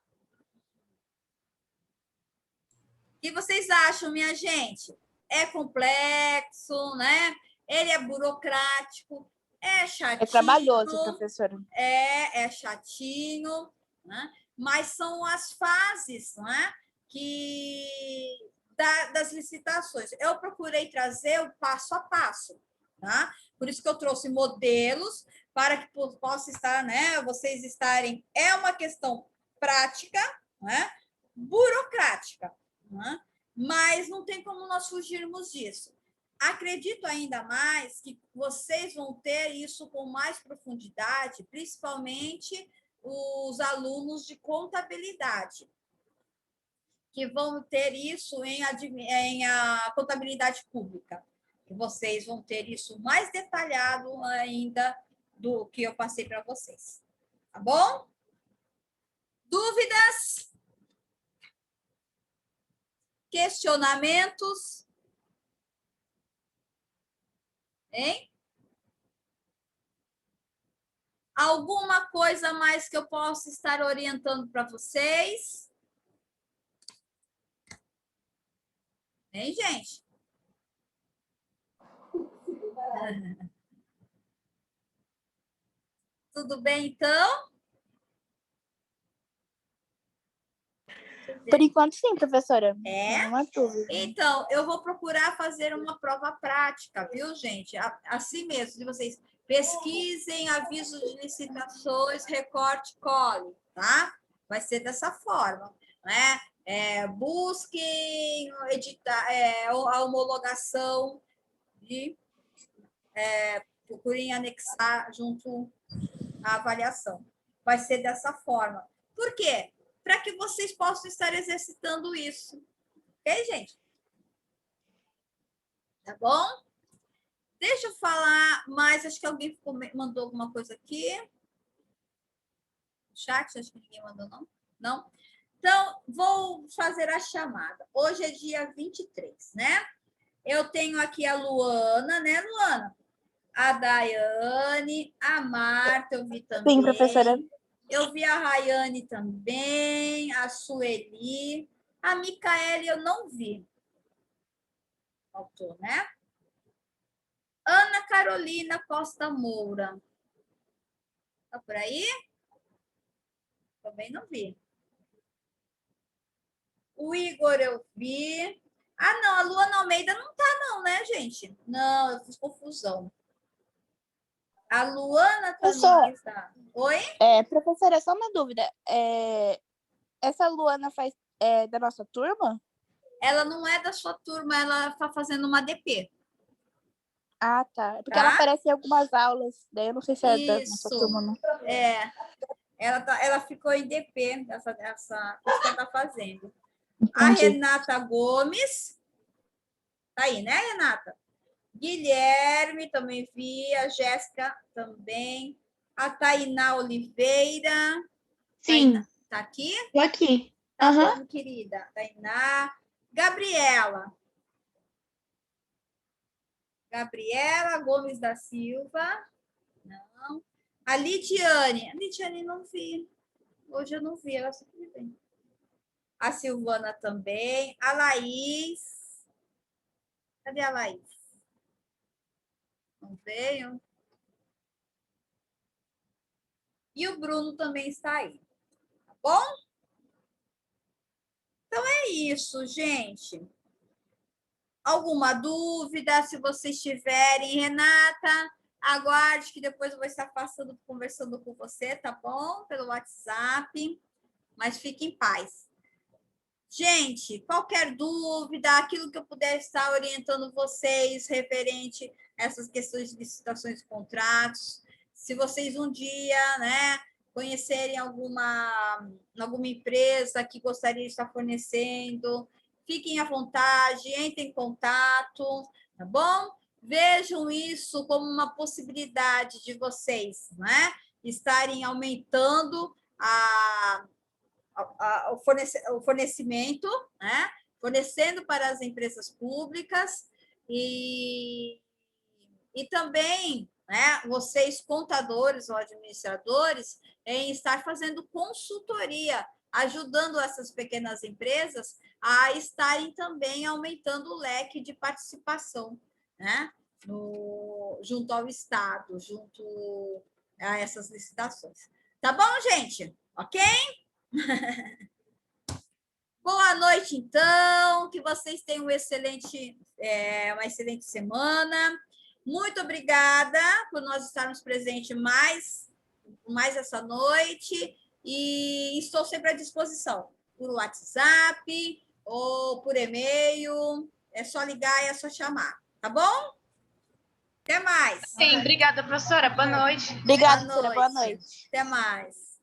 O que vocês acham, minha gente? É complexo, né? Ele é burocrático, é É trabalhoso, chatinho, professora. é chatinho, né? Mas são as fases, não é? Das licitações. Eu procurei trazer o passo a passo, tá? Por isso que eu trouxe modelos para que possa estar, né? Vocês estarem. É uma questão prática, né? Burocrática, né? Mas não tem como nós fugirmos disso. Acredito ainda mais que vocês vão ter isso com mais profundidade, principalmente os alunos de contabilidade, que vão ter isso em a contabilidade pública. E vocês vão ter isso mais detalhado ainda do que eu passei para vocês. Tá bom? Dúvidas? Questionamentos? Hein? Alguma coisa mais que eu possa estar orientando para vocês? Hein, gente? Tudo bem, então? Por enquanto, sim, professora. É? Nenhuma dúvida. Então, eu vou procurar fazer uma prova prática, viu, gente? Assim mesmo, de vocês pesquisem avisos de licitações, recorte, cole, tá? Vai ser dessa forma, né? Busquem editar, a homologação e procurem anexar junto à avaliação. Vai ser dessa forma. Por quê? Para que vocês possam estar exercitando isso. Ok, gente? Tá bom? Deixa eu falar mais. Acho que alguém mandou alguma coisa aqui. No chat, acho que ninguém mandou, não? Não? Então, vou fazer a chamada. Hoje é dia 23, né? Eu tenho aqui a Luana, né, Luana? A Daiane, a Marta, eu vi também. Sim, professora. Eu vi a Rayane também, a Sueli. A Micaele eu não vi. Faltou, né? Ana Carolina Costa Moura. Tá por aí? Também não vi. O Igor eu vi. Ah, não, a Luana Almeida não tá, não, né, gente? Não, eu fiz confusão. A Luana também está. Oi? Professora, só uma dúvida. Essa Luana faz da nossa turma? Ela não é da sua turma, ela está fazendo uma DP. Ah, tá. Porque Tá? ela aparece em algumas aulas. Daí eu não sei se é da nossa Isso. turma ou não. Ela ficou em DP dessa coisa que ela está fazendo. A Entendi. Renata Gomes. Tá aí, né, Renata? Guilherme, também vi. A Jéssica também. A Tainá Oliveira. Sim, Tainá, tá aqui? tô aqui. Tá Aham. bom, querida. Tainá. Gabriela. Gabriela Gomes da Silva. Não. A Lidiane. A Lidiane não vi. Hoje eu não vi, ela sempre vem. A Silvana também. A Laís. Cadê a Laís? Não veio. E o Bruno também está aí. Tá bom? Então é isso, gente. Alguma dúvida, se vocês tiverem, Renata, aguarde que depois eu vou estar conversando com você, tá bom? Pelo WhatsApp, mas fique em paz. Gente, qualquer dúvida, aquilo que eu puder estar orientando vocês referente a essas questões de licitações e contratos, se vocês um dia, né, conhecerem alguma empresa que gostaria de estar fornecendo, fiquem à vontade, entrem em contato, tá bom? Vejam isso como uma possibilidade de vocês, né, estarem aumentando o fornecimento, né? Fornecendo para as empresas públicas e também, né, vocês, contadores ou administradores, em estar fazendo consultoria, ajudando essas pequenas empresas a estarem também aumentando o leque de participação, né, junto ao Estado, junto a essas licitações. Tá bom, gente? Ok? Boa noite, então. Que vocês tenham uma excelente semana. Muito obrigada por nós estarmos presentes mais essa noite. E estou sempre à disposição por WhatsApp ou por e-mail. É só ligar e é só chamar. Tá bom? Até mais. Sim, obrigada, professora. Boa noite. Obrigada, professora. Boa noite. Até mais.